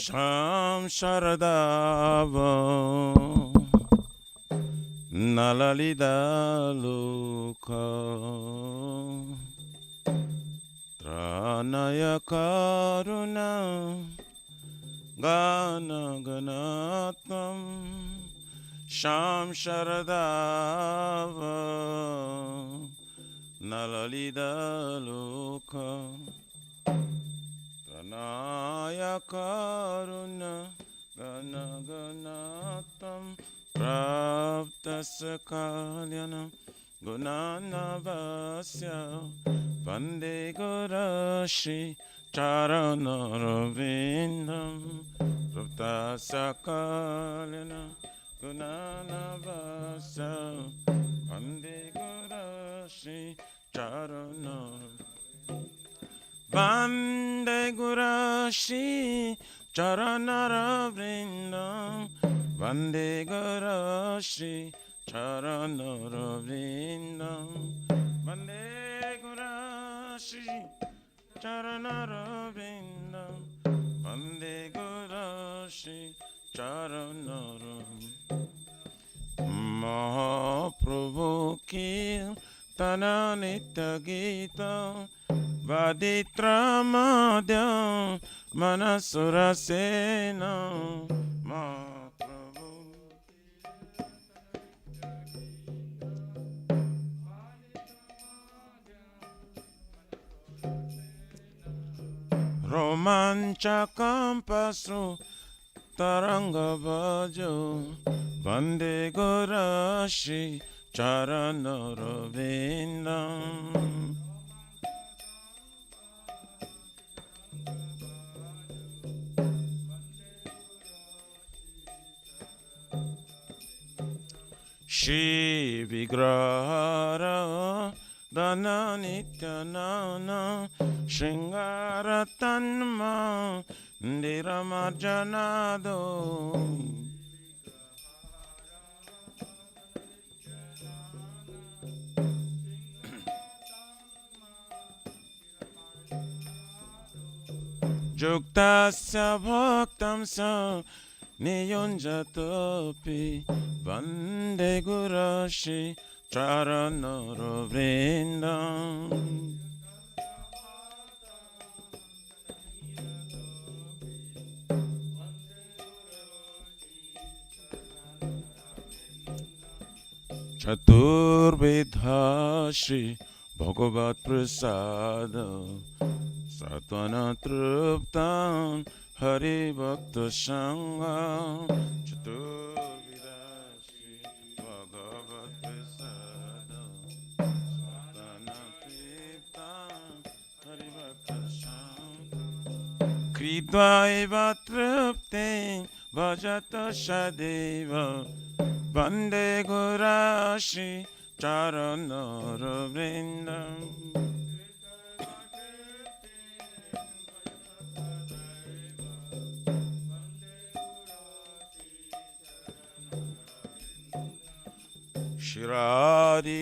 Sham Sharadava Nalalida Luka Tranaya Karuna Gana Ganatam Sham Sharadava Nalalida Luka Tranaya Karuna Gana Ganatam Praptasakalyana Gunanavasya Vande Gurashi Charanaravindam Praptasakalyana Gunanavasya Vande Gurashi Charanaravindam Vande Gurashi Charanaravindam Vande Gurashi Charanaravindam Vande Gurashi Charanaravindam Vande Gurashi Charanaravindam Mahaprabhu Kirtana Nitya Gita Vaditramadya Manasurasena Mahaprabhu Romanchakam Pasru Taranga Bhajo Vande Gurashi Charanaravindam Shri Vigrahara Dana Nityanana Shringara Tanma Niramajanado Juktasya Bhaktamsa Niyonjatopi Vande Gurashi Charanaravindam Chaturvidha Shri Bhagavat Prasada Satvana Truptam Hari Bhakta Sangha Chaturvidha Shri Bhagavat Prasada Satvana Truptam Hari Bhakta Sangha Kridvaiva Truptam Vajata Shadeva Vande Gurashi Charanaravindam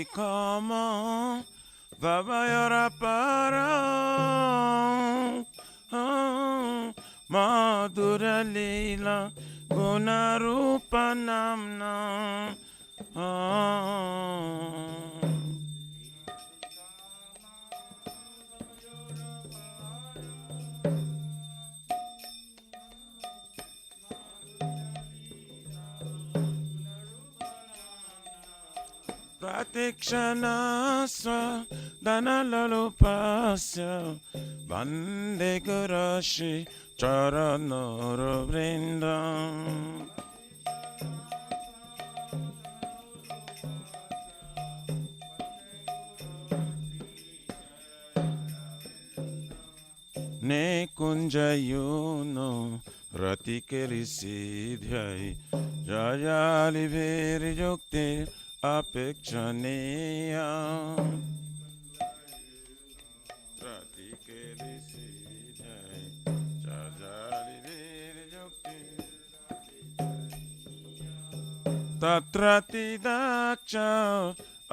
Shiradikama Vavayarapara Madhura Leela Gunarupa Namna Pratikshana Dhanalalupasya Vande Gurashi Charanaravindam Ne kunjayuno ratikeri siddhyai jayali veri yukti apekshaniya ratikeri siddhyai jayali veri yukti tatrati daksha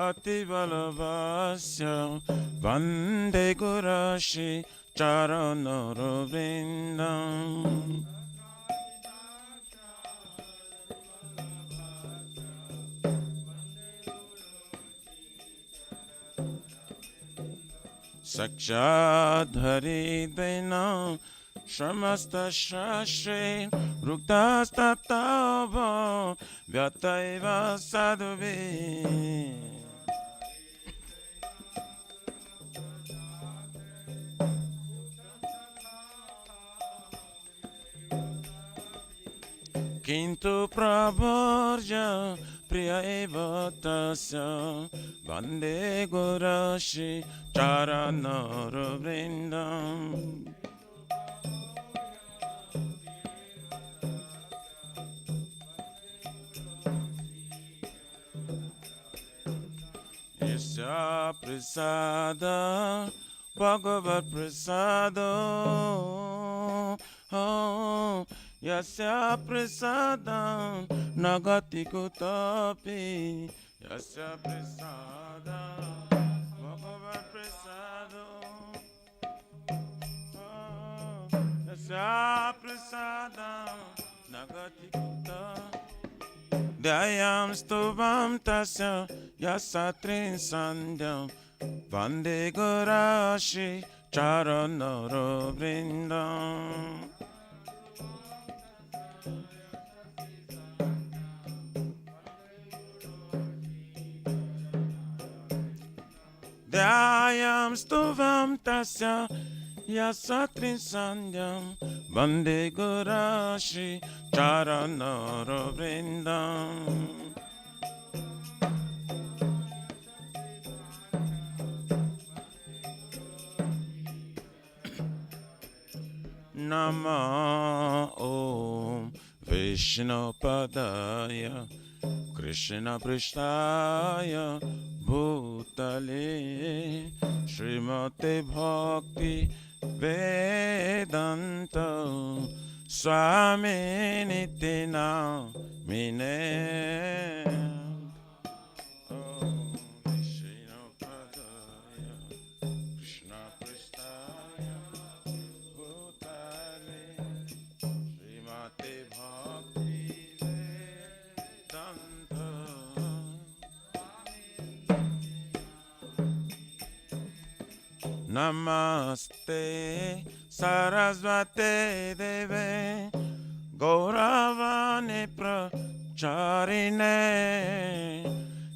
ativalavasya vande gurashi Charanaravindam Sakshadharidena Shramasta Shashe Ruktastatava Vyataiva Sadhuvi. Kintu pravarja priya eva tasya Vande Gurashi Charanara Vrindam. Yasya prasada Bhagavat prasada Yasya prasadam nagati kutapi. Yasya prasadam Bhagavat prasadam. Yasya prasadam nagati kutapi. Dayam stuvam tasya yasatrin sandhyam. Vande Gurashi Charanara Vrindam. Dayam stuvam tasya yasatrin sandhyam. Vande Gurashi Charanara Vrindam. Nama Om Vishnu Padaya Krishna Prishtaya Bhutale Srimate Bhakti Vedanta Swami Nitina Mine. Namaste Sarasvate Deve Gauravani Pracharine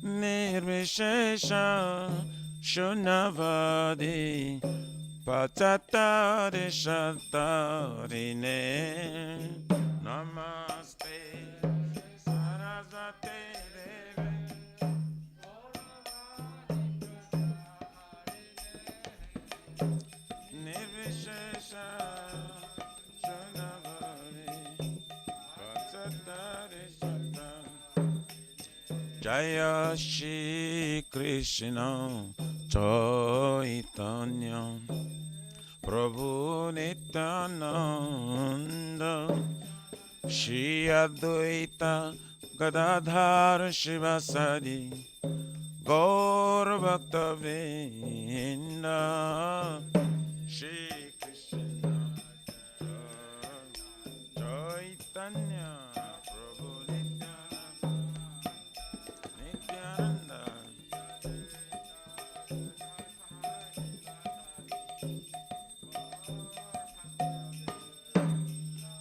Nirvishesha Shunavadi Pachatari Shatarine. Namaste Sarasvate Deve Nirvishesha Shunavadi Pachatari Shatarine. Jaya Shri Krishna Chaitanya Prabhu Nityananda Shri Advaita Gadadhar Shivasadi Gaur Bhakta Vrinda. Shri Krishna Chaitanya Prabhu Nityananda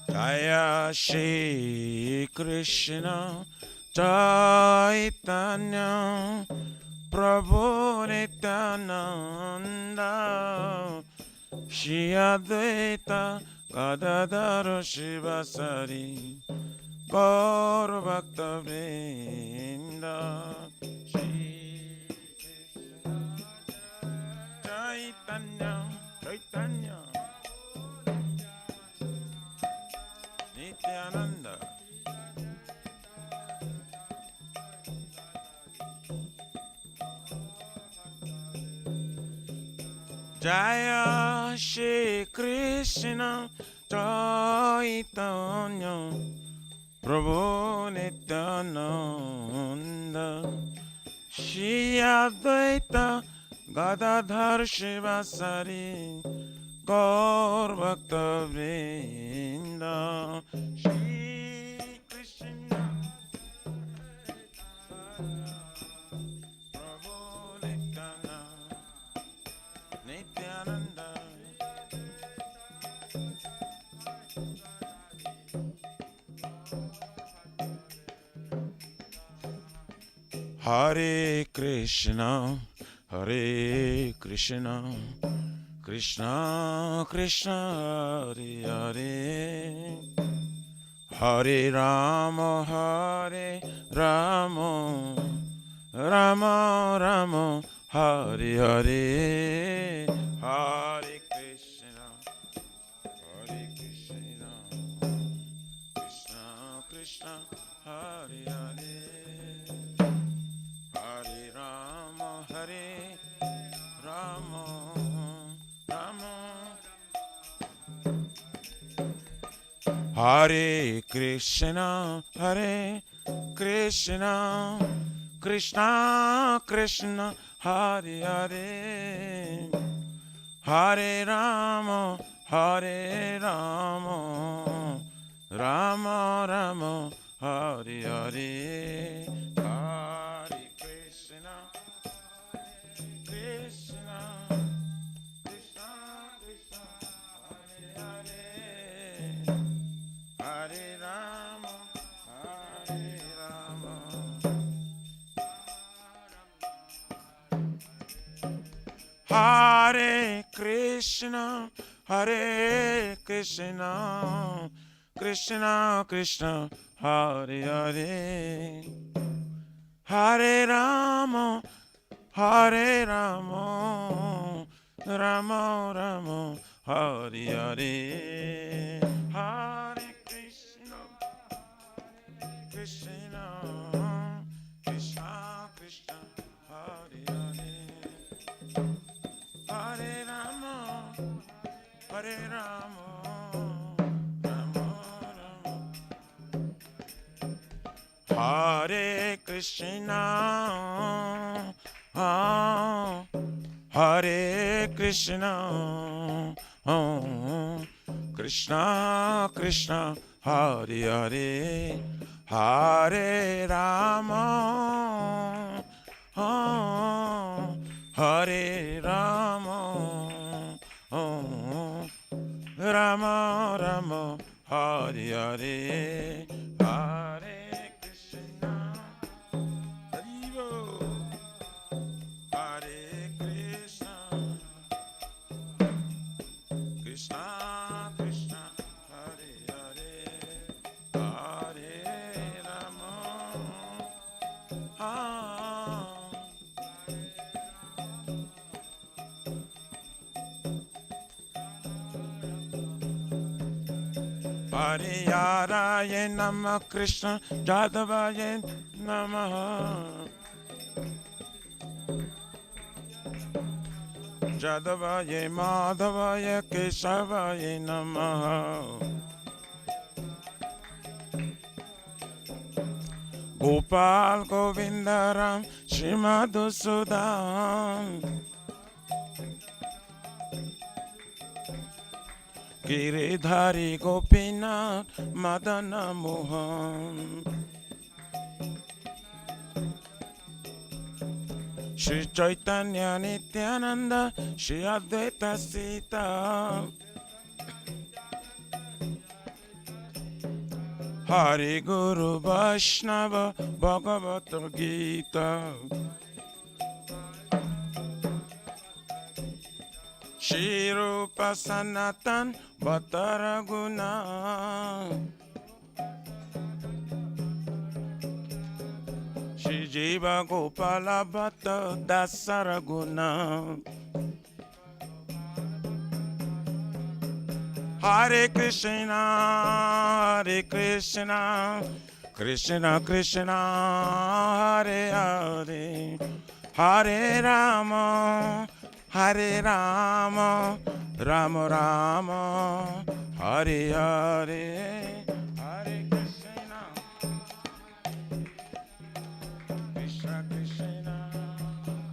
Jaya Shri Krishna Chaitanya Prabhu Nityananda Shri Advaita Gadadhar Shivasari Gaur Bhakta Vrinda. Shri Chaitanya Chaitanya Nityananda Jaya Shri Krishna Chaitanya Prabhu Nityananda Shri Advaita Gadadhar Shivasari Gaur Bhakta Vrinda. Shri Krishna Prabhu Nityananda Hare Krishna, Hare Krishna, Krishna Krishna, Hare Hare, Hare Rama, Hare Rama, Rama Rama, Hare Hare, Hare Krishna, Hare Krishna, Krishna Krishna, Hare Hare, Hare Rama, Hare Rama, Rama, Hare Krishna, Hare Krishna, Krishna Krishna, Hare Hare, Hare Rama, Hare Rama, Rama Rama, Hare Hare, Hare Krishna, Krishna, Krishna Krishna, Hare Hare, Hare Rama, Hare Rama, Hare Krishna, Hare Krishna, Krishna Krishna, Hare Hare, Hare Rama, Hare Rama, Rama Rama, Hare Hare, Hare Krishna, Krishna, Krishna Krishna, Hare Hare, Hare Rama, Hare Rama, Rama Rama, Hare Krishna, Hare Krishna, Krishna Krishna, Hare Hare, Hare Rama, Hare Rama, Rama Rama, Hare Hare, Hare Krishna, Hare Krishna, Krishna Krishna, Hare Hare, Hare Rama, Hare Yaraya Namah, Krishna Jadavaya Namah, Jadavaya Madhavaya Keshavaya Namah, Gopal Govindaram Shrimadhusudam, Giridhari Gopinath Madana Mohan, Shri Chaitanya Nityananda Shri Advaita Sita, Hari Guru Vaishnava Bhagavata Gita, Shri Rupa Sanatan Bhattaraguna, Shri Jiva Gopala Bhatta Dasaraguna, Hare Krishna, Hare Krishna, Krishna Krishna, Hare Hare, Hare Rama, Hare Rama, Rama Rama, Hare Hare, Hare Krishna, Krishna Krishna,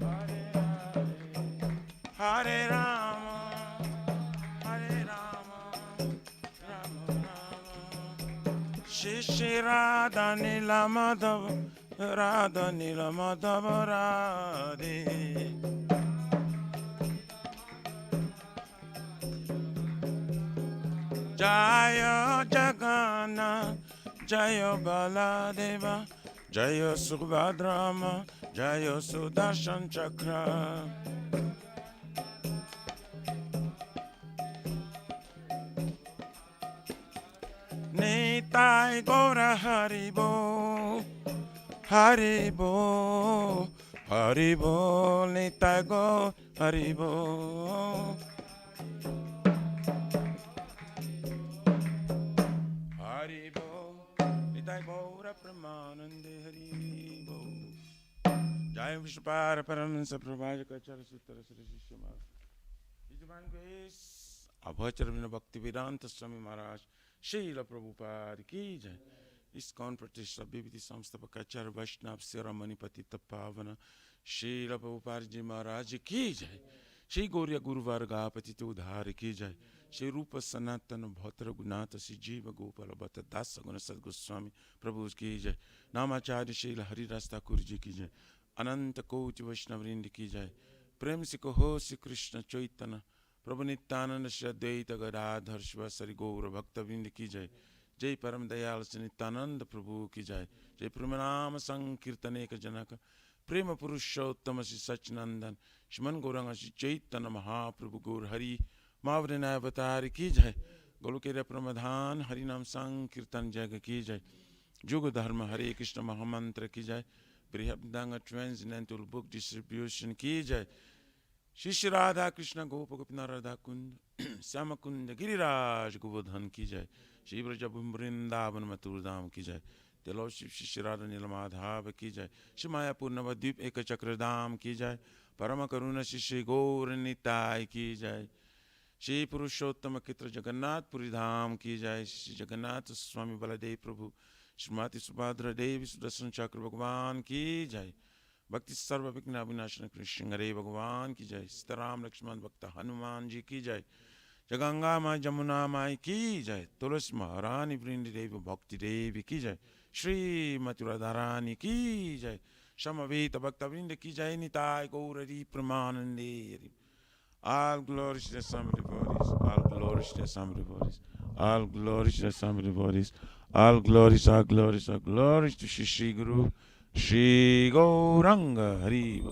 Hare Hare, Hare Rama, Hare Rama, Rama Rama, Shri Radha Nila Madhava, Radha Nila Madhava Radhe, Jaya Jagana, Jaya Baladeva, Jaya Subhadrama, Jayo Sudarshan Chakra. Nitai Gora Haribo, Haribo, Haribo, Nitai Go Haribo. Haribo, Nitai Gora Pramanande Haribo. Jai Vishwapara Paramansa Prabhajaka Chara Suttara Srishishama. His Divine Grace, Abhacharavina Bhakti Vedanta Swami Maharaj, Srila Prabhupada Ki Jai. ISKCON Pratishtha Bhiviti Samstapakacharya Vaishnava Siramani Patita Pavana Srila Prabhupada Ji Maharaj Ki Jai. Shri Gauriya Guru Varga Patita Udhara Ki Jai. Shri Rupa Sanatana Bhattara Gunata Shri Jiva Gopala Bhatta Dasa Guna Sad Goswami Prabhu Ki Jai. Namacharya Srila Hari Rasta Kurji Ki Jai. Ananta Koti Vaishnavrinda Ki Jai. Prem Se Kaho Sri Krishna Chaitanya Prabhu Nityananda Shri Advaita Gadadhar Shivasari Gaura Bhakta Vrinda Ki Jai. जय परम दयाल नित्यानंद प्रभु की जय. जय प्रेमनाम संकीर्तने का जनक प्रेम पुरुषोत्तम श्री सच्चिनंदन श्रीमन गौरंग श्री चैतन्य महाप्रभु गौर हरि मावृनाय अवतार की जय. गोलोकेर प्रमधान हरि नाम संकीर्तन जग की जय. जुग धर्म हरे कृष्ण महामंत्र की जय. बृहदांग ट्रांसलेंटल बुक डिस्ट्रीब्यूशन की जय. शिष्य राधा कृष्ण गोप गोपीनाथ राधा कुंड श्याम कुंड गिरिराज गोवर्धन की जय. श्री ब्रज वृंदावन मथुरधाम की जय. तिलो शिव शिष्य राधा नीलमाधव की जय. श्री मायापुर नवद्वीप एक चक्रधाम की जय. परम करुण शिष्य गौर निताय की जय. श्री पुरुषोत्तम चित्र जगन्नाथपुरी धाम की जय. श्री जगन्नाथ स्वामी बलदेव प्रभु श्रीमती सुभद्रा देवी सुदर्शन चक्र भगवान की जय. भक्ति सर्व विघ्न अविनाशन कृष्ण हरे भगवान की जय. सीताराम लक्ष्मण भक्त हनुमान जी की जय. जगंगा माँ जमुना माई की जय. तुलसी महारानी वृंद देवी भक्ति देवी की जय. श्री मथुरा रानी की जय. समवेत भक्त वृंद की जय. निताय गौर Hari प्रमानंदे. All glory to the Summit bodies. All glory to the Summit bodies. All glory to the Summit bodies. All glories, all glories, all glories to Shri Guru Shri Gauranga Hari.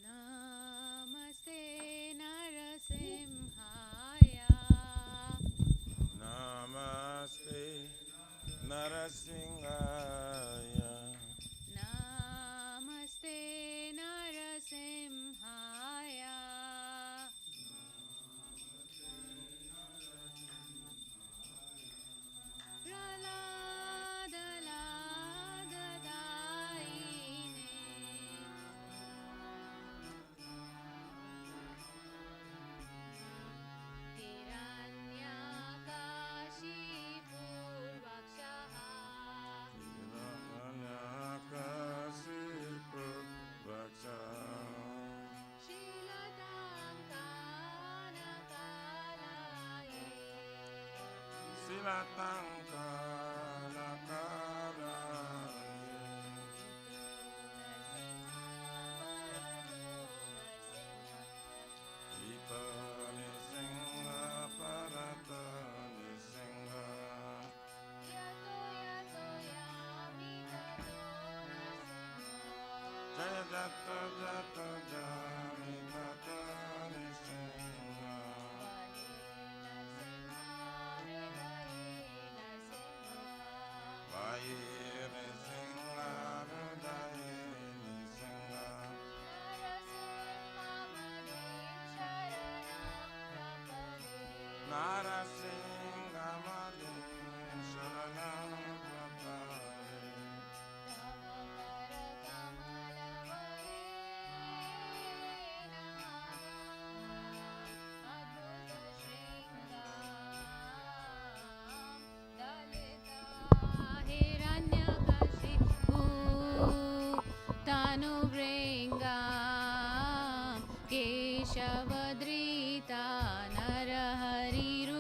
Namaste Narasimhaya. Namaste Narasimhaya. Namaste Narasimhaya. Praladadaine. Hiranyakashipurvakshaha. Shilatankanakalaye. Yato yato yamitato nasimha. Jaya Jata Jata Jami Tata Nisinga. Vaye Nisinga Vaye Nisinga. Narasimha Madhin Sharanam Pratare. भृङ्गां केशवधृता नरहरिरूपा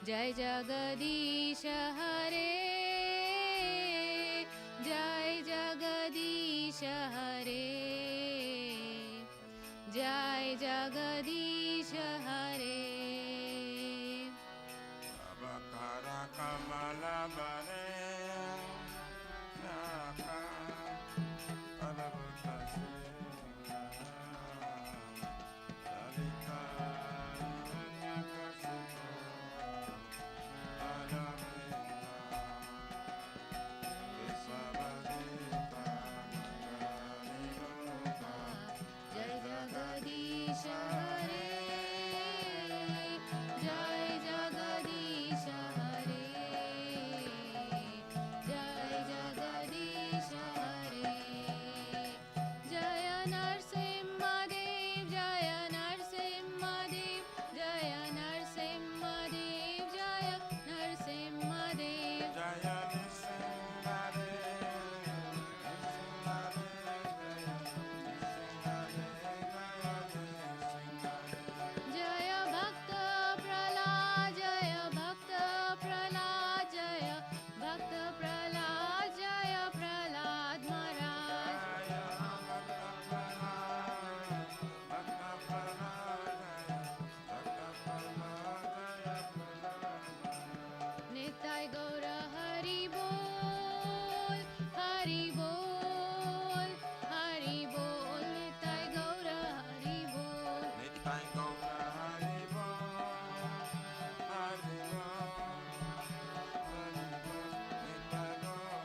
जय जगदीश हरे जय जगदीश हरे जय जगदीश हरे Abakara kamala bane naka alabuta lalita nyakasuto alamena kesavadita manganirupa जय जगदीश हरे जय जगदीश हरे जय जगदीश हरे जय नरसिंहदेव जय नरसिंहदेव जय नरसिंहदेव जय नरसिंहदेव Jaya Nisimhade, जय भक्त प्रहलाद जय भक्त प्रहलाद जय भक्त प्रहलाद जय प्रहलाद महाराज निताय गौर हरि बोल हरि बोल हरि बोल निताय गौर हरि बोल Nitai Gaura Hari Bol, Hari Bol, Nitai Gaura.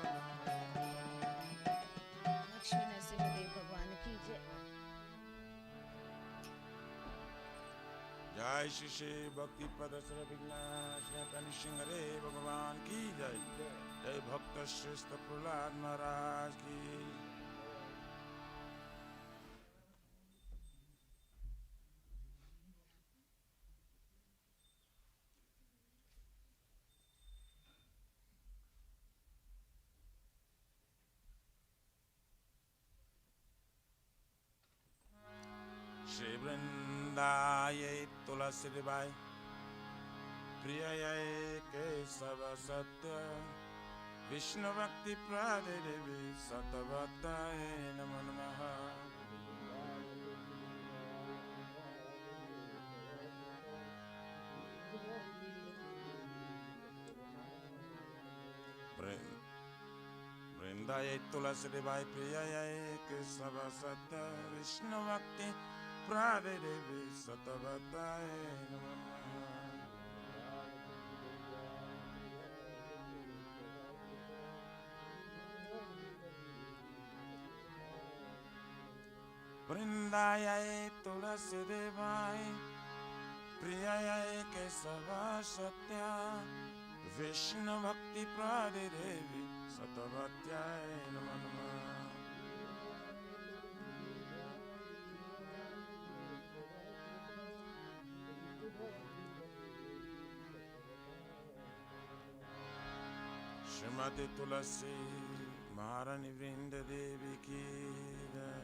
Lakshmi Narasimhadeva भगवान की जय जय श्री श्री भक्ति पद सर्वविघ्न शनि भगवान की जय जय भक्त श्रेष्ठ प्रहलाद महाराज की श्री वृंदाये तुलसी बाई प्रिय केशव सत्य विष्णु भक्ति प्रादे देवी सतभक्ताय नमो नमः वृंदाये तुलसी बाई प्रिय केशव सत्य विष्णु भक्ति प्रादे देवी सतभक्ताय नमो नमः वृंदाये तुलसी देवाय प्रियाय केशव सत्य विष्णु भक्ति प्रादे देवी सतभक्ताय नमो नमः श्रीमती तुलसी महारानी वृंद देवी की जय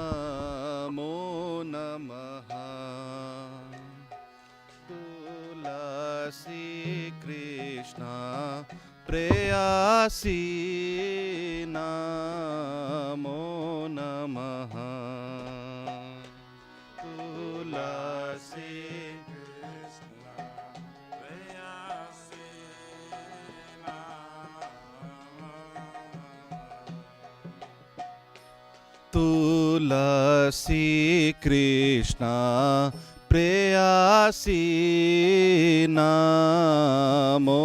नमो नमः तुलसी कृष्ण प्रेयसी नमो नमः तुलसी कृष्ण प्रेयसी तुलसी कृष्ण प्रेयसी नमो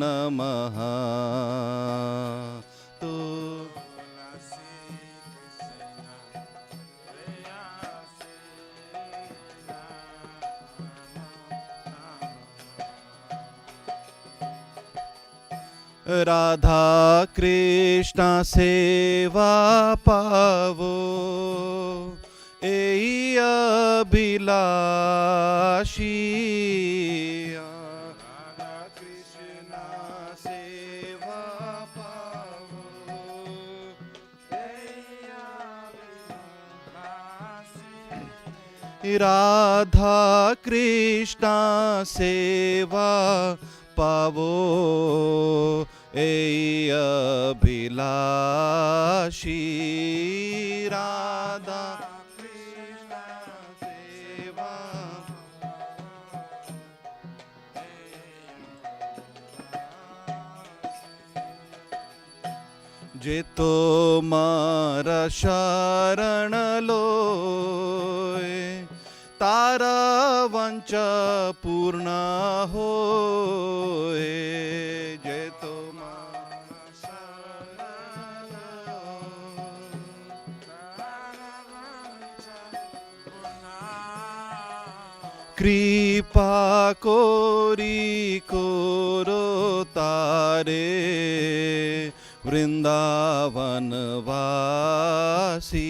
नमः तुलसी राधा कृष्ण सेवा पावो एई अभिलाषी राधा कृष्ण सेवा पावो राधा कृष्ण सेवा पावो एई अभिलाषी राधा कृष्ण सेवा जे तो मारा शरण लोए तारा वंचा पूर्ण होए जे तो मारा शरण लोए तारा वंचा पूर्ण कृपा कोरी कोरो तारे वृंदावन वासी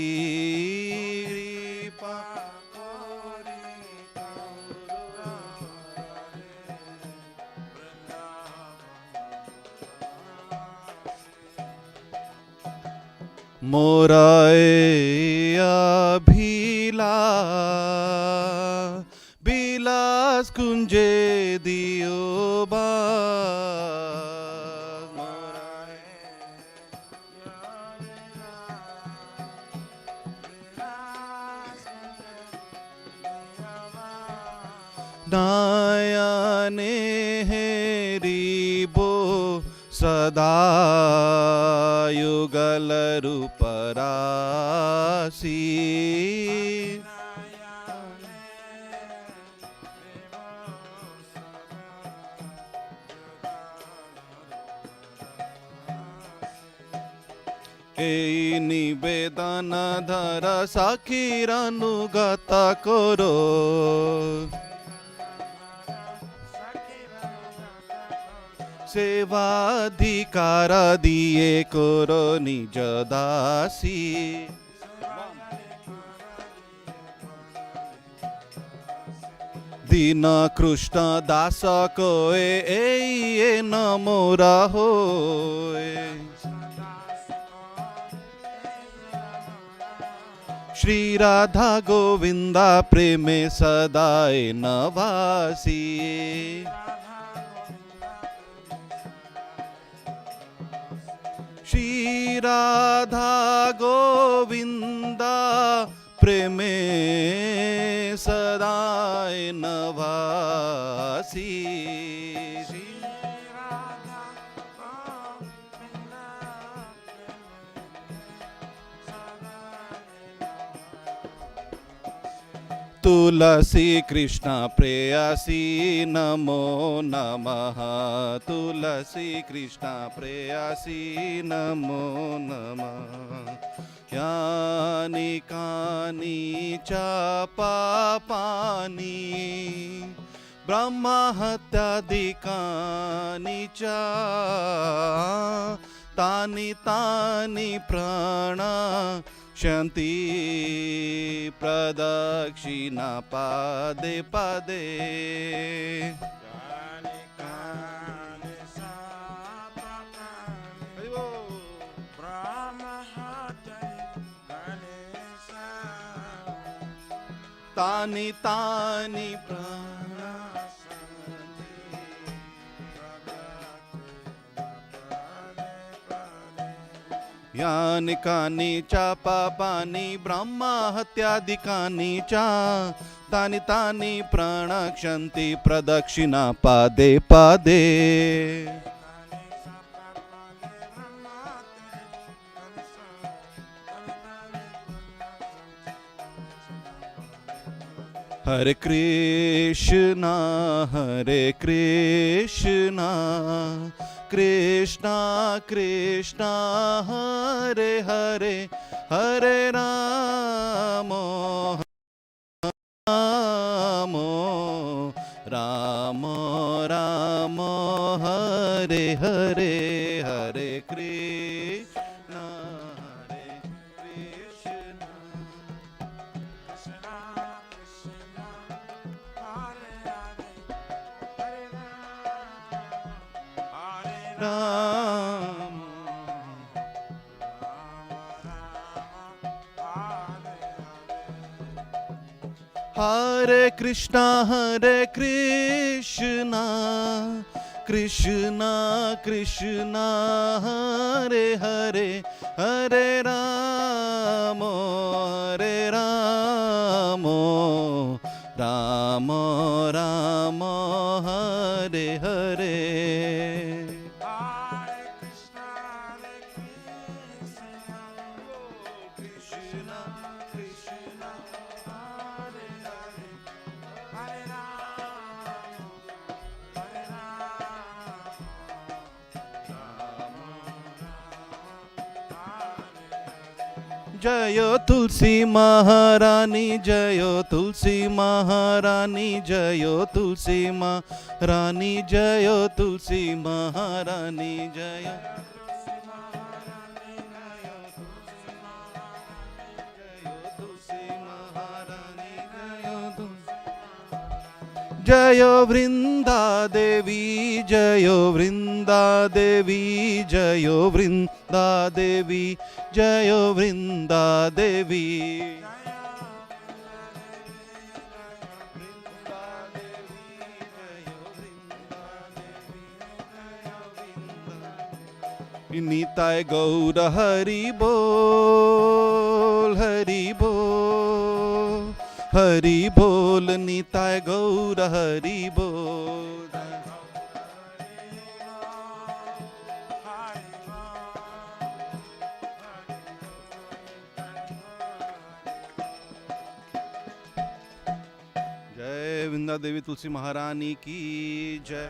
कृपा कोरी कोरो तारे वृंदावन मोराए बिलास कुंजे दियो बा नायने हेरिबो सदा युगल रूपरासी एई निवेदन धर साखीर अनुगत करो सेवाधिकार दिए करो निज दासी दीन कृष्ण दास कोए एई न मोरा होए श्री राधा गोविंदा प्रेमे सदाए नवासी श्री राधा गोविंदा प्रेमे सदाए नवासी श्री राधा गोविंदा तुलसी कृष्ण प्रेयसी नमो नमः तुलसी कृष्ण प्रेयसी नमो नमः यानि कानि च पापानि ब्रह्महत्यादिकानि च तानि तानि प्रणश्यन्ति प्रदक्षिणा पदे पदे तानि तानि यानि कानि च पापानि ब्रह्महत्यादिकानि च तानि तानि प्रणश्यन्ति प्रदक्षिणा पदे पदे हरे Krishna Krishna Krishna Hare Hare Hare Ram Ram Ram Hare Hare Ram. Hare Krishna, Krishna Krishna, Hare Hare, Hare Ramo, Hare Ramo, Ramo Ramo, Hare Hare. Jayo Tulsi Maharani, Jayo Tulsi Maharani, Jayo Tulsi Maharani, Jayo Tulsi Maharani, Jayo Jayo Vrinda Devi, Jayo Vrinda Devi, Jayo Vrinda Devi, Jayo Vrinda Devi. Nitai Gaura Hari Bol, Hari Bol, Hari Bol, Nitai Gaura Hari Bol. जय वृंदा देवी तुलसी महारानी की जय.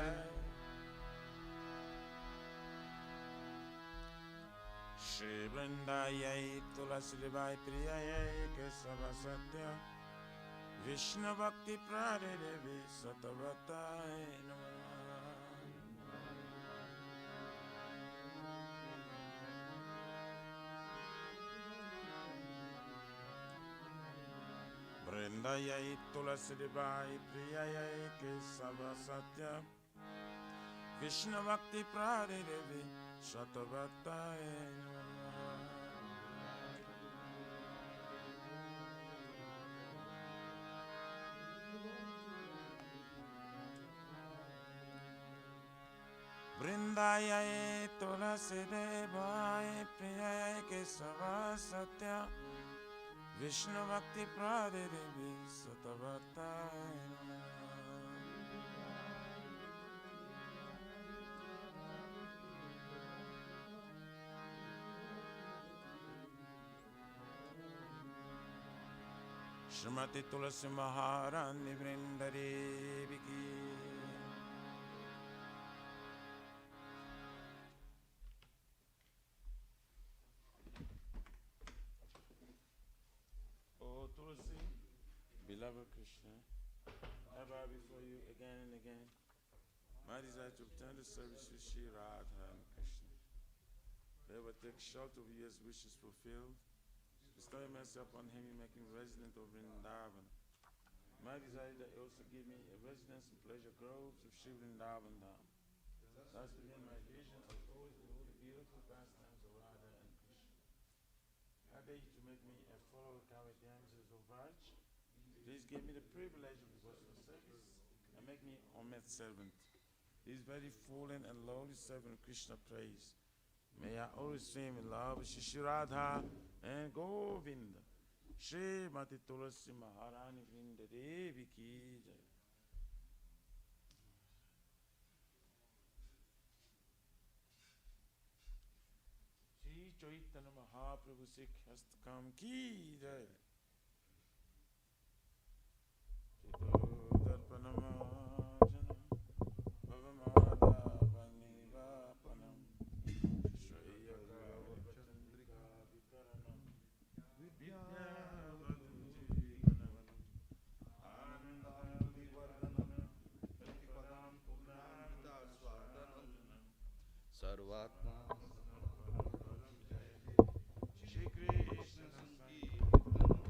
Shri Vrindayai Tulasibai Priyayai Kesava Satya Vishnu Bhakti Pradevi Satavatai Namah. Vrindayai Tulasibai Priyayai Kesava Satya Vishnu Bhakti Pradevi Satavatai Namah. Vrindayai Tulasidevaye Priyayai Kesava Satya Vishnu Bhakti Pradevi Satavatai Namah. Shrimati Tulasi Maharani Vrindadevi ki. Oh Tulasi, beloved Krishna, I bow before you again and again. My desire to obtain the service with Shri Radha and Krishna. Whoever takes shelter of you as wishes fulfilled, bestow myself on him, you make him resident of Vrindavan. My desire that you also give me a residence in pleasure groves of Shri Vrindavan Dham. Thus began my vision of always behold the beautiful pastimes of Radha and Krishna. I beg you to make me a follower of coward damsels of Raj. Please give me the privilege of devotional service and make me Ahmed servant. This very fallen and lowly servant of Krishna praise. May I always swim in love with Shri Radha and Govinda. Shri Mati Tulasi Maharani Vrindadevi ki jai. Shri Chaitanya Mahaprabhu Sikh Hastakam ki jai. Darpanamajana Bhavamada Vanivapanam Shreyaka Chandrika Vikaranam Vidyavadunjivanam Anandavivardhanam Pratipadam Purnamita Swadanam Sarvatma Shri Krishna Sankirtanam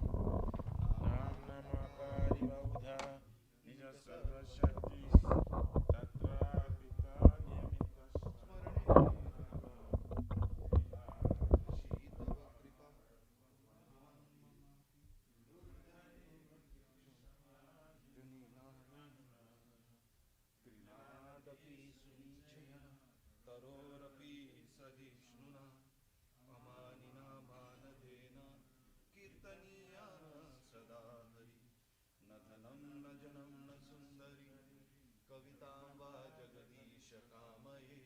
कामये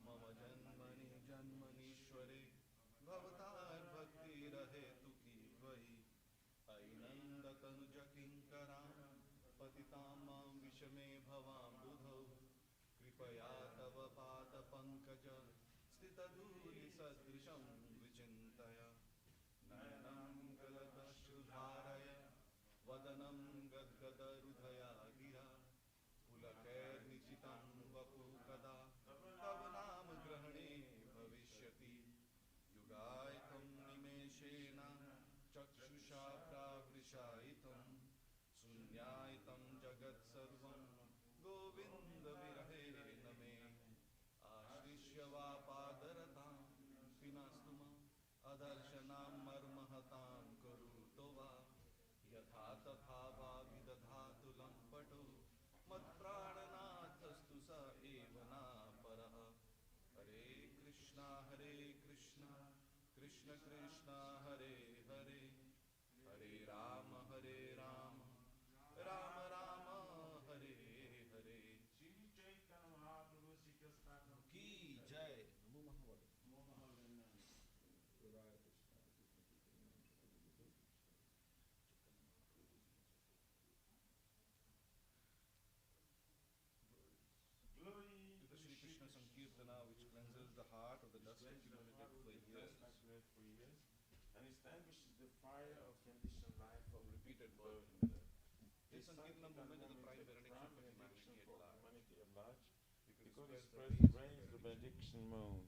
मम जन्मनि जन्मनीश्वरे भवतार भक्ति रहे तुकी त्वयि ऐनन्दतनुज किङ्करां पतितां मां विषमे भवां बुधौ कृपया तव पादपङ्कज स्थितधूलिसदृशं विचिन्तय नयनं गलदश्रुधारय वदनं गद्गदहृदया गिरा पुलकैर्निचितं वपुः कदा तव नाम ग्रहणे भविष्यति युगायितं निमेषेण चक्षुषा प्रावृशायितं शून्यायितं जगत्सर्वं गोविन्दविरहेण मे आश्लिष्य वा पादरतां पिनास्तु माम् अदर्शनां मर्महतां करोतु वा यथा तथा वा विदधातु लम्पटो मत्प्राणनाथस्तु स एव नापरः हरे कृष्णा कृष्ण कृष्ण हरे हरे हरे राम राम राम हरे हरे श्री चैतन्य महाप्रभु श्री कृष्ण की जय Glory to the Sri Krishna Sankirtana, which cleanses the heart of the dust accumulated for years, and extinguishes the fire of conditioned life from repeated birth. This Sankirtana movement is the prime benediction for humanity at large, because it spreads the rays of the benediction moon.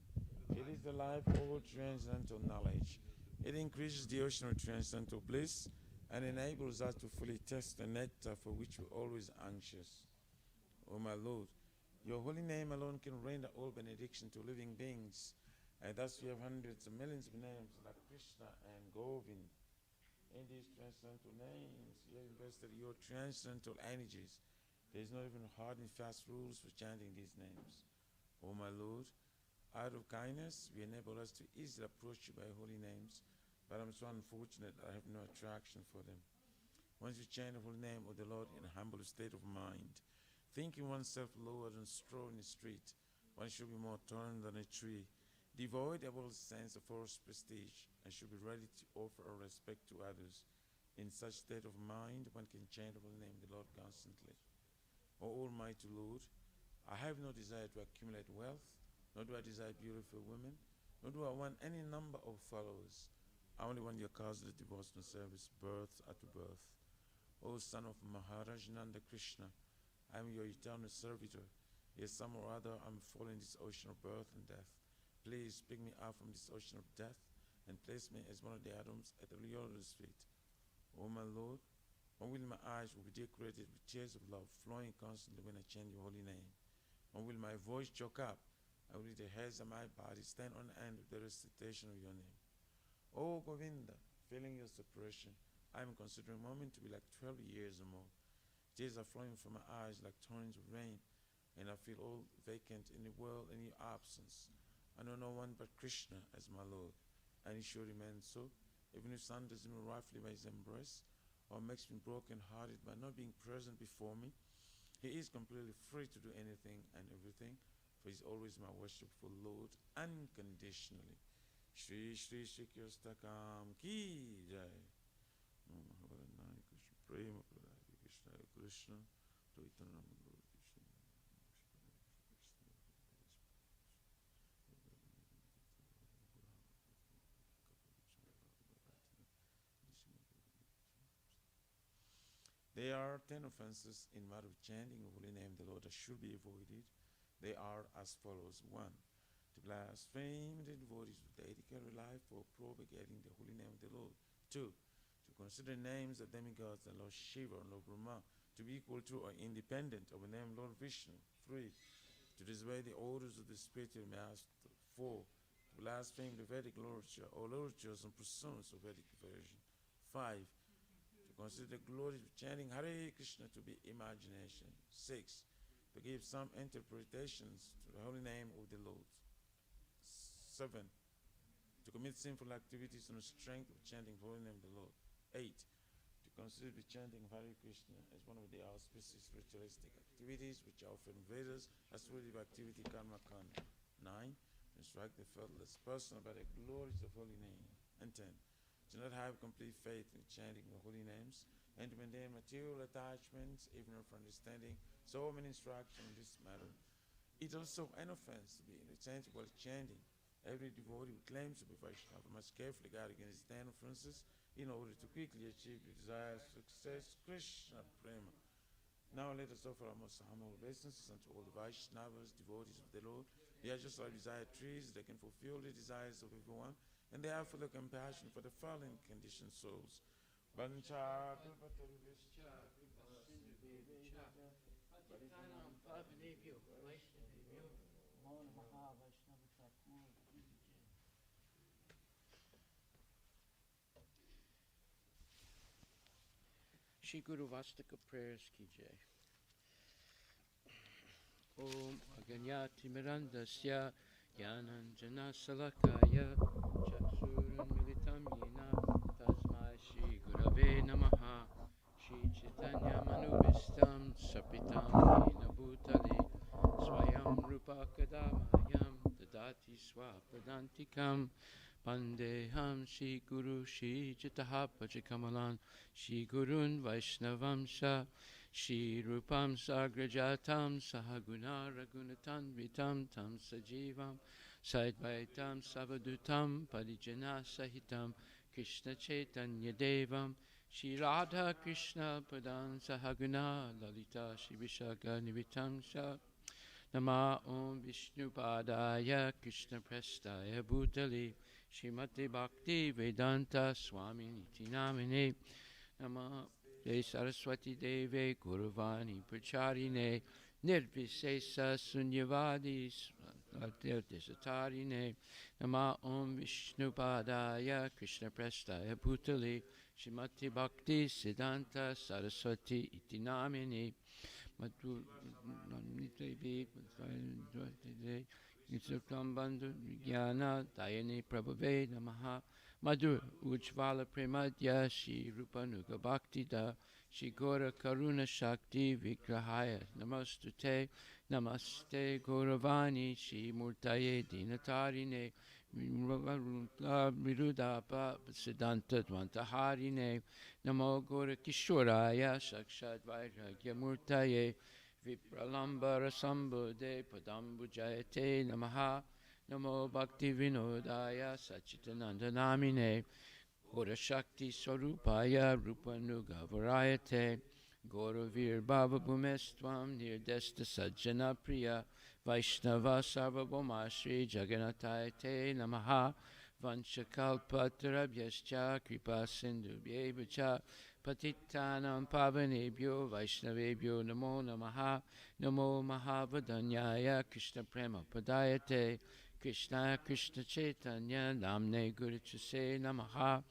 It is the life of all transcendental knowledge. It increases the ocean of transcendental bliss and enables us to fully taste the nectar for which we're always anxious. O my Lord, your holy name alone can render all benediction to living beings, and thus we have hundreds of millions of names like Krishna and Govind. In these transcendental names, you have invested your transcendental energies. There is not even hard and fast rules for chanting these names. O my Lord, out of kindness, we enable us to easily approach you by holy names, but I'm so unfortunate that I have no attraction for them. Once you chant the holy name of the Lord in a humble state of mind, thinking oneself lower than straw in the street, one should be more tall than a tree, devoid of all sense of false prestige, and should be ready to offer our respect to others. In such state of mind, one can chant the holy name of the Lord constantly. O Almighty Lord, I have no desire to accumulate wealth, nor do I desire beautiful women, nor do I want any number of followers. I only want your causeless devotional service, birth after birth. O son of Maharaj Nanda Krishna, I am your eternal servitor. Yet some or other I'm falling in this ocean of birth and death. Please pick me up from this ocean of death and place me as one of the atoms at the Lord's feet. O my Lord, when will my eyes will be decorated with tears of love flowing constantly when I chant your holy name? When will my voice choke up? And will the hairs of my body stand on end with the recitation of your name? O Govinda, feeling your separation, I am considering a moment to be like 12 years or more. Tears are flowing from my eyes like torrents of rain, and I feel all vacant in the world in your absence. I know no one but Krishna as my Lord, and he should remain so, even if sunders me roughly by his embrace, or makes me broken-hearted by not being present before me. He is completely free to do anything and everything, for he is always my worshipful Lord, unconditionally. Shri Shri Shri Krishna Ki Jai. Prema Krishna Krishna Chaitanya Krishna. There are 10 offenses in matter of chanting the holy name of the Lord that should be avoided. They are as follows. 1. To blaspheme the devotees with dedicatory life for propagating the holy name of the Lord. 2. To consider names of demigods and Lord Shiva and Lord Brahma to be equal to or independent of the name Lord Vishnu. 3. To disobey the orders of the spiritual master. 4. To blaspheme the Vedic literature or literatures and pursuits of Vedic version. 5. To consider the glories of chanting Hare Krishna to be imagination. 6. To give some interpretations to the holy name of the Lord. 7. To commit sinful activities on the strength of chanting the holy name of the Lord. 8. To to consider chanting Hare Krishna as one of the auspicious ritualistic activities which are often Vedas as worthy of activity karma kanda. 9. To instruct the faithless person about the glories of holy name. And 10. To not have complete faith in chanting the holy names and to maintain material attachments even for understanding so many instructions in this matter. It also an offense to be inattentive while chanting. Every devotee who claims to be Vaishnava must carefully guard against 10 offenses in order to quickly achieve the desired success. Krishna Prema. Now let us offer our most humble obeisances unto all the Vaishnavas, devotees of the Lord. They are just like desired trees that can fulfill the desires of everyone, and they are full of compassion for the fallen conditioned souls. Shri Guru Vastika prayers ki jai. Om Aganyati Mirandasya Gyananjana Salakaya Chaksuran Militam Yena Tasmai Shri Gurave Namaha Shri Chaitanya Manubhistam Sapitam Yena Bhutale Swayam Rupa Kadamayam Dadati Swapadantikam Pandeham Shri Guru Shri Jitaha Pachikamalan Shri Gurun Vaishnavamsha Shri Rupam Sagrajatam Sahaguna Ragunatan Vitam Tam Sajivam Saidvaitam Savadutam Parijana Sahitam Krishna Chaitanya Devam Shri Radha Krishna Padan Sahaguna Lalita Shri Vishaka Nivitam Sha Nama Om Vishnu Padaya Krishna Prestaya Bhutali Srimati Bhakti Vedanta Swami Niti Namine Nama Jai Saraswati Deve Guruvani Pracharine Nirvisesa Sunyavadi Desatarine Nama Om Vishnu Padaya Krishna Prestaya Bhutali Srimati Bhakti Siddhanta Saraswati Iti Namine Madhu Devi Nityam Bandhu Jnana Dayani Prabhave Namaha Madhur Ujvala Premadya Shri Rupanuga Bhakti Da Shri Gora Karuna Shakti Vigrahaya Namastute Namaste Gauravani Shri Murtaye Dinatarine Mirudapa Siddhanta Dvantaharine Namo Gora Kishoraya Sakshat Vairagya Murtaye Vipralambara Sambhude Padambujayate Namaha Namo Bhakti Vinodaya Sachitananda Namine Gora Shakti Swarupaya Rupanuga Varayate Gauravir Bhava Bhumestvam Nirdesta Sajjana Priya Vaishnava Sarvabhauma Shri Jagannatayate Namaha Vanchakalpatarabhyascha Kripa Sindhubhyevacha Patitanam Pavanebhyo Vaishnavebhyo Namo Namaha Namo Mahavadanyaya Krishna Prema Padayate Krishna Krishna Chaitanya Namne Guru Chuse Namaha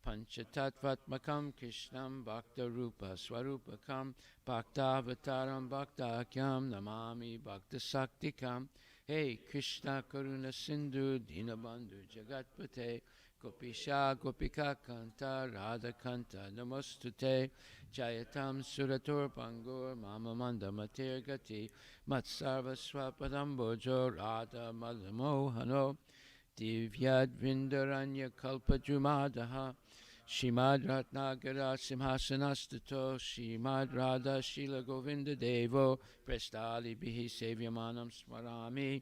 Panchatattvatmakam Krishnam Bhakta Rupa Swarupakam Bhakta Avataram Bhaktakyam Namami Bhakta Saktikam Hey Krishna Karuna Sindhu Dinabandhu Jagatpate Gopisha Gopika Kanta Radha Kanta Namostute Jayatam Suratur Pangur Mama Manda Matir Gati Matsarva Swapadam Bojo Radha Malamohano Divyad Vindaranya Kalpa Jumadaha Shimad Ratnagara Simhasanastato Shimad Radha Shila Govinda Devo Prestali Bihi Sevyamanam Smarami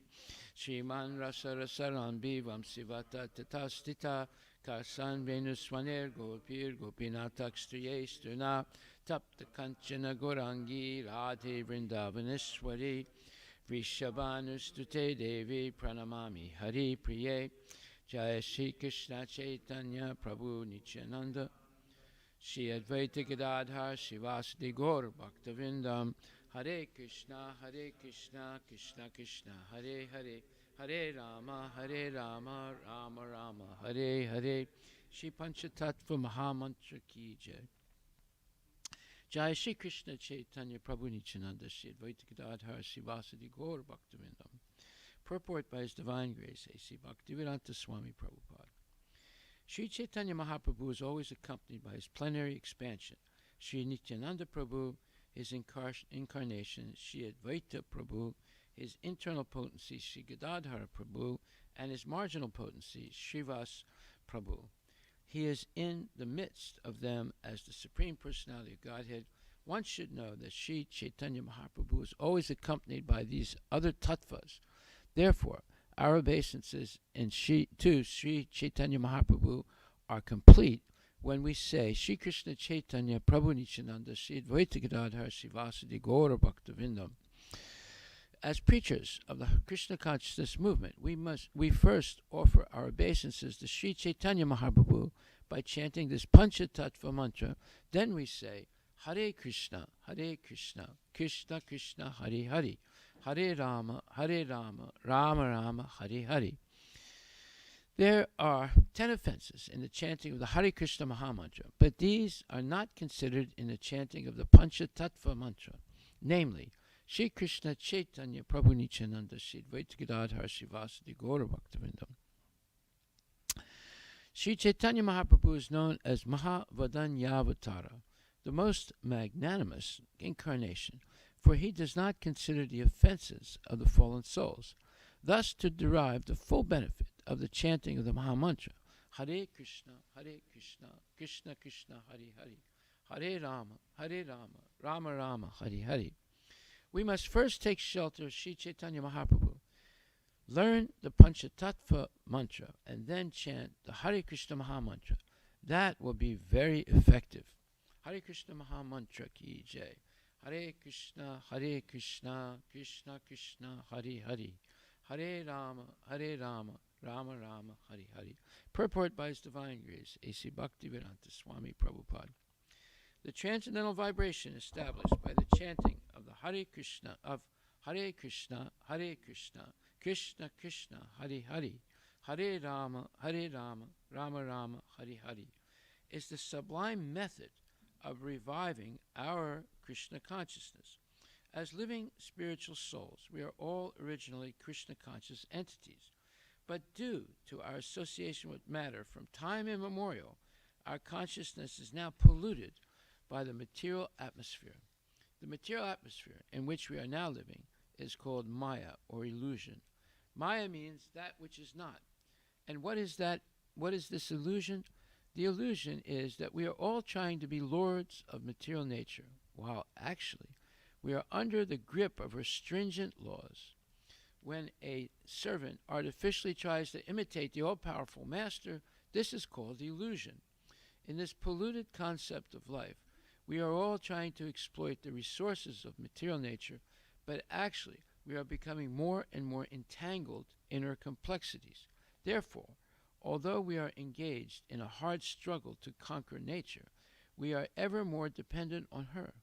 Shriman Rasa Rasaram Bivam Sivata Tatastita Karsan Venuswaner Gopir Gopinatak Striyestuna Tapta Kanchana Gorangi Radhe Vrindavaneshwari Vrishabhanustute Devi Pranamami Hari Priye Jaya Shri Krishna Chaitanya Prabhu Nityananda Shri Advaita Gadadhar Shivasadi Gaur Bhaktavindam Hare Krishna Krishna Krishna Hare Hare Hare Rama Rama Rama Hare Hare Shri Panchatattva Mahamantra Ki Jai Jai Shri Krishna Chaitanya Prabhu Nityananda Shri Advaita Gadadhar Shivasadi Gaur Bhaktavindam. Purport by His Divine Grace A.C. Bhaktivedanta Swami Prabhupada. Sri Chaitanya Mahaprabhu is always accompanied by his plenary expansion. Sri Nityananda Prabhu, his incarnation, Sri Advaita Prabhu, his internal potency, Sri Gadadhara Prabhu, and his marginal potency, Srivas Prabhu. He is in the midst of them as the Supreme Personality of Godhead. One should know that Sri Chaitanya Mahaprabhu is always accompanied by these other tattvas. Therefore, our obeisances to Sri Chaitanya Mahaprabhu are complete when we say Sri Krishna Chaitanya Prabhu Nityananda Sri Advaita Gadadhara Srivasadi Gaura Bhaktavindam. As preachers of the Krishna consciousness movement, we first offer our obeisances to Sri Chaitanya Mahaprabhu by chanting this Panchatattva mantra. Then we say Hare Krishna, Krishna Krishna, Hare Hare, Hare Rama, Rama Rama, Hare Hare. There are 10 offenses in the chanting of the Hare Krishna Mahamantra, but these are not considered in the chanting of the Panchatattva mantra, namely, Shri Krishna Chaitanya Prabhu Nityananda Sri Advaita Gadadhara Srivasadi Gaura Bhaktavindam. Sri Chaitanya Mahaprabhu is known as Mahavadanyāvatara, the most magnanimous incarnation, for he does not consider the offenses of the fallen souls. Thus, to derive the full benefit of the chanting of the Mahamantra, Hare Krishna, Krishna Krishna, Hare Hare, Hare Rama, Rama Rama, Hare Hare, we must first take shelter of Sri Chaitanya Mahaprabhu, learn the Panchatattva mantra, and then chant the Hare Krishna Mahamantra. That will be very effective. Hare Krishna Mahamantra ki jai. Hare Krishna, Krishna Krishna, Hare Hare, Hare Rama, Rama Rama, Hare Hare. Purport by His Divine Grace, A.C. Bhaktivedanta Swami Prabhupada. The transcendental vibration established by the chanting of the Hare Krishna, Krishna Krishna, Hare Hare, Hare Rama, Rama Rama, Hare Hare, is the sublime method of reviving our Krishna consciousness. As living spiritual souls, we are all originally Krishna conscious entities, but due to our association with matter from time immemorial, our consciousness is now polluted by the material atmosphere. The material atmosphere in which we are now living is called Maya, or illusion. Maya means that which is not. And what is that? What is this illusion? The illusion is that we are all trying to be lords of material nature, while actually we are under the grip of her stringent laws. When a servant artificially tries to imitate the all-powerful master, this is called illusion. In this polluted concept of life, we are all trying to exploit the resources of material nature, but actually we are becoming more and more entangled in her complexities. Therefore, although we are engaged in a hard struggle to conquer nature, we are ever more dependent on her.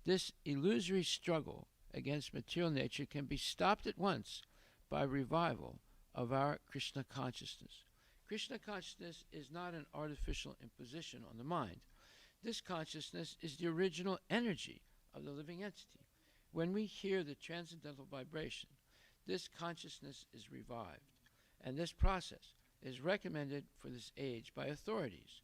This illusory struggle against material nature can be stopped at once by revival of our Krishna consciousness. Krishna consciousness is not an artificial imposition on the mind. This consciousness is the original energy of the living entity. When we hear the transcendental vibration, this consciousness is revived, and this process is recommended for this age by authorities.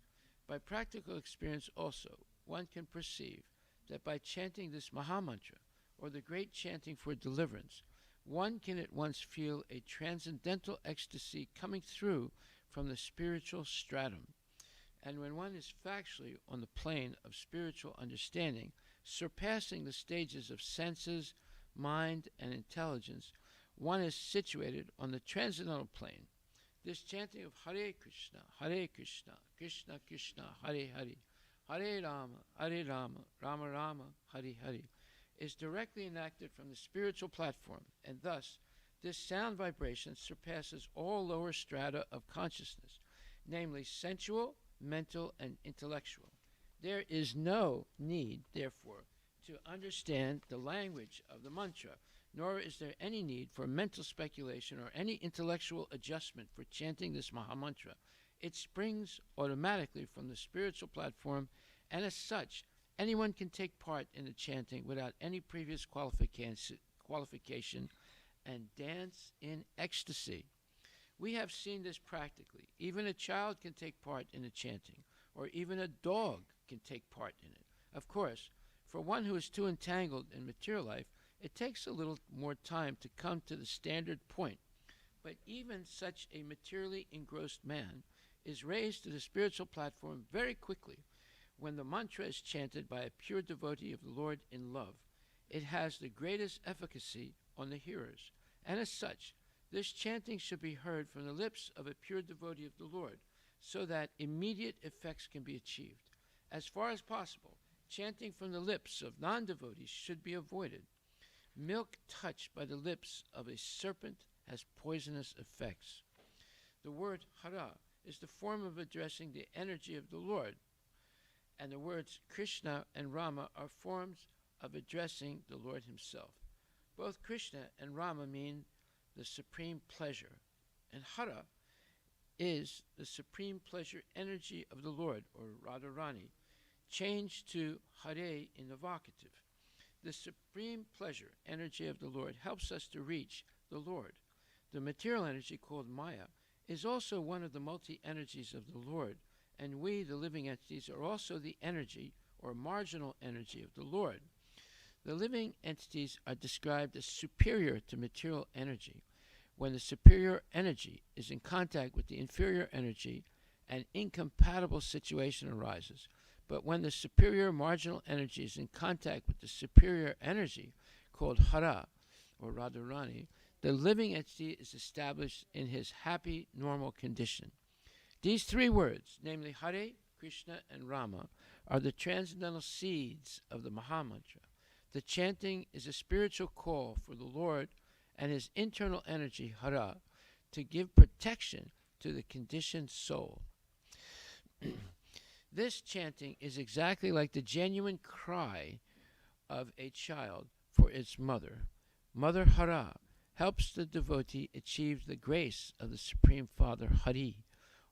By practical experience also, one can perceive that by chanting this Mahamantra, or the great chanting for deliverance, one can at once feel a transcendental ecstasy coming through from the spiritual stratum. And when one is factually on the plane of spiritual understanding, surpassing the stages of senses, mind, and intelligence, one is situated on the transcendental plane. This chanting of Hare Krishna, Krishna Krishna, Hare Hare, Hare Rama, Rama Rama, Hare Hare, is directly enacted from the spiritual platform, and thus this sound vibration surpasses all lower strata of consciousness, namely sensual, mental, and intellectual. There is no need, therefore, to understand the language of the mantra, nor is there any need for mental speculation or any intellectual adjustment for chanting this Mahamantra. It springs automatically from the spiritual platform, and as such, anyone can take part in the chanting without any previous qualification and dance in ecstasy. We have seen this practically. Even a child can take part in the chanting, or even a dog can take part in it. Of course, for one who is too entangled in material life, it takes a little more time to come to the standard point. But even such a materially engrossed man is raised to the spiritual platform very quickly. When the mantra is chanted by a pure devotee of the Lord in love, it has the greatest efficacy on the hearers. And as such, this chanting should be heard from the lips of a pure devotee of the Lord, so that immediate effects can be achieved. As far as possible, chanting from the lips of non-devotees should be avoided. Milk touched by the lips of a serpent has poisonous effects. The word hara is the form of addressing the energy of the Lord, and the words Krishna and Rama are forms of addressing the Lord himself. Both Krishna and Rama mean the supreme pleasure, and hara is the supreme pleasure energy of the Lord, or Radharani, changed to hare in the vocative. The supreme pleasure energy of the Lord helps us to reach the Lord. The material energy, called Maya, is also one of the multi-energies of the Lord, and we, the living entities, are also the energy or marginal energy of the Lord. The living entities are described as superior to material energy. When the superior energy is in contact with the inferior energy, an incompatible situation arises. But when the superior marginal energy is in contact with the superior energy, called Hara, or Radharani, the living entity is established in his happy, normal condition. These three words, namely Hare, Krishna, and Rama, are the transcendental seeds of the Mahamantra. The chanting is a spiritual call for the Lord and his internal energy, Hara, to give protection to the conditioned soul. This chanting is exactly like the genuine cry of a child for its mother. Mother Hara helps the devotee achieve the grace of the Supreme Father Hari,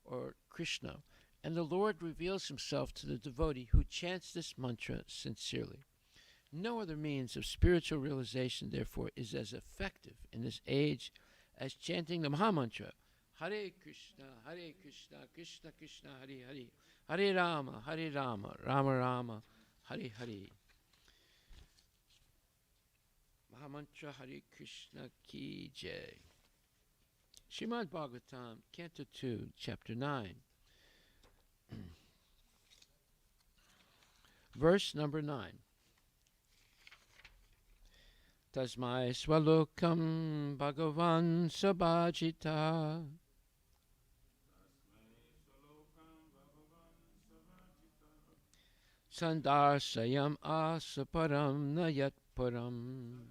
or Krishna, and the Lord reveals himself to the devotee who chants this mantra sincerely. No other means of spiritual realization, therefore, is as effective in this age as chanting the Mahamantra, Hare Krishna, Krishna Krishna, Hare Hare, Hare Rama, Rama Rama, Hare Hare. Mahamantra Hare Krishna Ki Jai. Srimad Bhagavatam, Canto 2, Chapter 9. Verse number 9. Tasmai swalokam bhagavan sabhajita. Sandarsayam asaparam nayat param.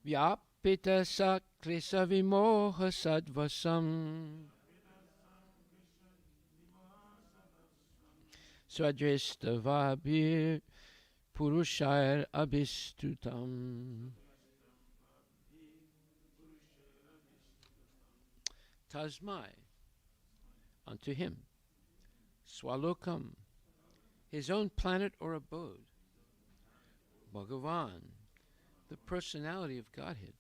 Vyapita saklisa vimoha sadvasam. Swadristavabhir Purushair Abhistutam. Tasmai, unto him. Swalokam, his own planet or abode. Bhagavan, the personality of Godhead.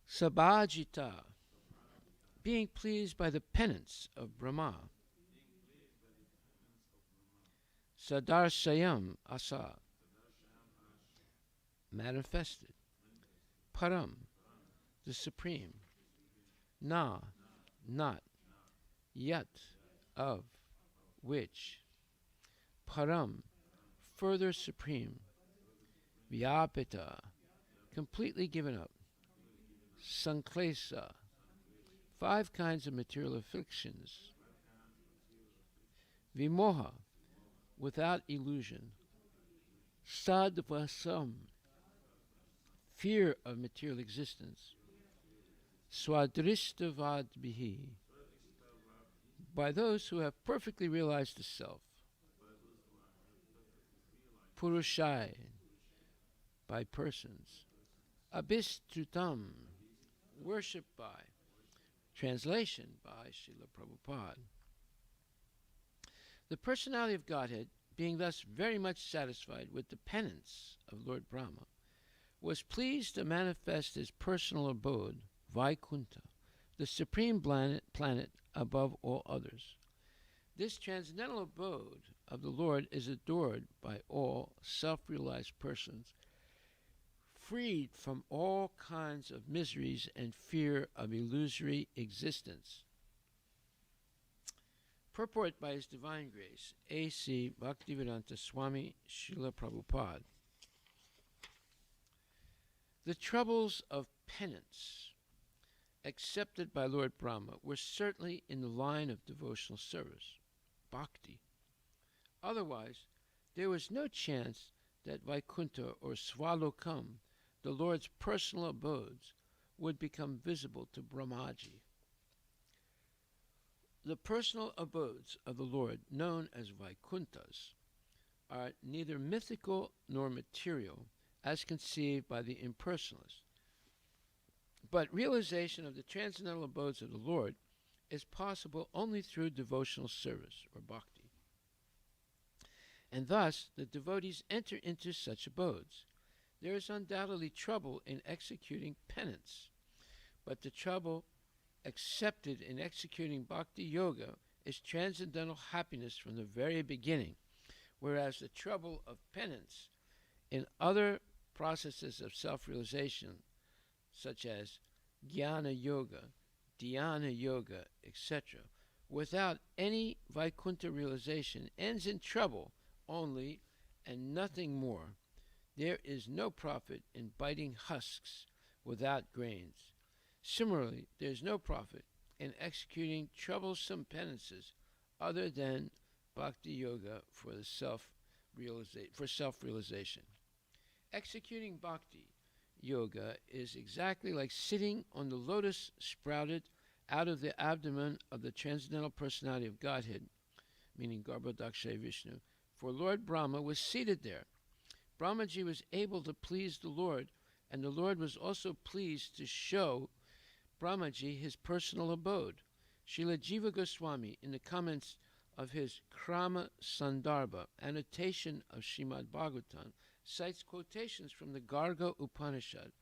Sabhajita, being pleased by the penance of Brahma. Sadarshayam asa, manifested. Param, the supreme. Na, not. Yat, of, which. Param, further supreme. Vyapita, completely given up. Sanklesa, 5 kinds of material afflictions. Vimoha, without illusion. Sadvasam, fear of material existence. Swadristavadbihi, by those who have perfectly realized the self. Purushai, by persons. Abhistutam, worshipped by. Translation by Srila Prabhupada. The personality of Godhead, being thus very much satisfied with the penance of Lord Brahma, was pleased to manifest his personal abode, Vaikuntha, the supreme planet above all others. This transcendental abode of the Lord is adored by all self-realized persons, freed from all kinds of miseries and fear of illusory existence. Purport by His Divine Grace, A.C. Bhaktivedanta Swami Srila Prabhupada. The troubles of penance accepted by Lord Brahma were certainly in the line of devotional service, bhakti. Otherwise, there was no chance that Vaikuntha or Svalokam, the Lord's personal abodes, would become visible to Brahmaji. The personal abodes of the Lord, known as Vaikunthas, are neither mythical nor material, as conceived by the impersonalists. But realization of the transcendental abodes of the Lord is possible only through devotional service, or bhakti. And thus, the devotees enter into such abodes. There is undoubtedly trouble in executing penance, but the trouble accepted in executing bhakti yoga is transcendental happiness from the very beginning, whereas the trouble of penance in other processes of self-realization, such as jnana yoga, dhyana yoga, etc., without any Vaikuntha realization, ends in trouble only and nothing more. There is no profit in biting husks without grains. Similarly, there is no profit in executing troublesome penances other than bhakti yoga for self-realization. Executing bhakti yoga is exactly like sitting on the lotus sprouted out of the abdomen of the transcendental personality of Godhead, meaning Garbhodakshay Vishnu, for Lord Brahma was seated there. Brahmaji was able to please the Lord, and the Lord was also pleased to show Brahmaji his personal abode. Srila Jiva Goswami, in the comments of his Krama Sandarbha, annotation of Srimad Bhagavatam, cites quotations from the Garga Upanishad,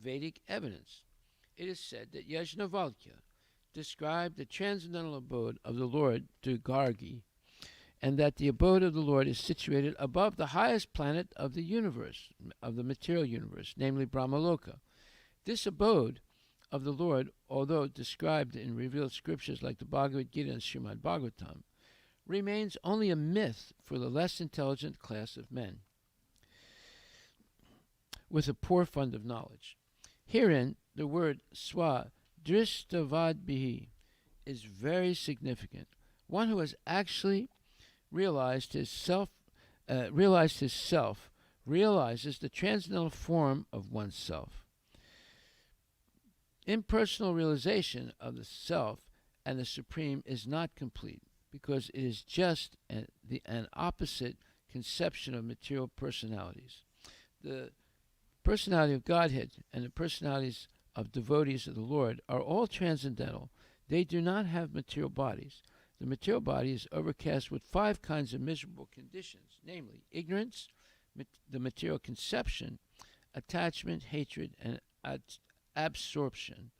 Vedic evidence. It is said that Yajnavalkya described the transcendental abode of the Lord to Gargi, and that the abode of the Lord is situated above the highest planet of the universe, of the material universe, namely Brahmaloka. This abode of the Lord, although described in revealed scriptures like the Bhagavad Gita and Srimad Bhagavatam, remains only a myth for the less intelligent class of men with a poor fund of knowledge. Herein, the word swa dristavadbihi is very significant. One who has actually realized his self realizes the transcendental form of oneself. Impersonal realization of the self and the supreme is not complete, because it is just an opposite conception of material personalities. The personality of Godhead and the personalities of devotees of the Lord are all transcendental. They do not have material bodies. The material body is overcast with 5 kinds of miserable conditions, namely ignorance, the material conception, attachment, hatred, and absorption.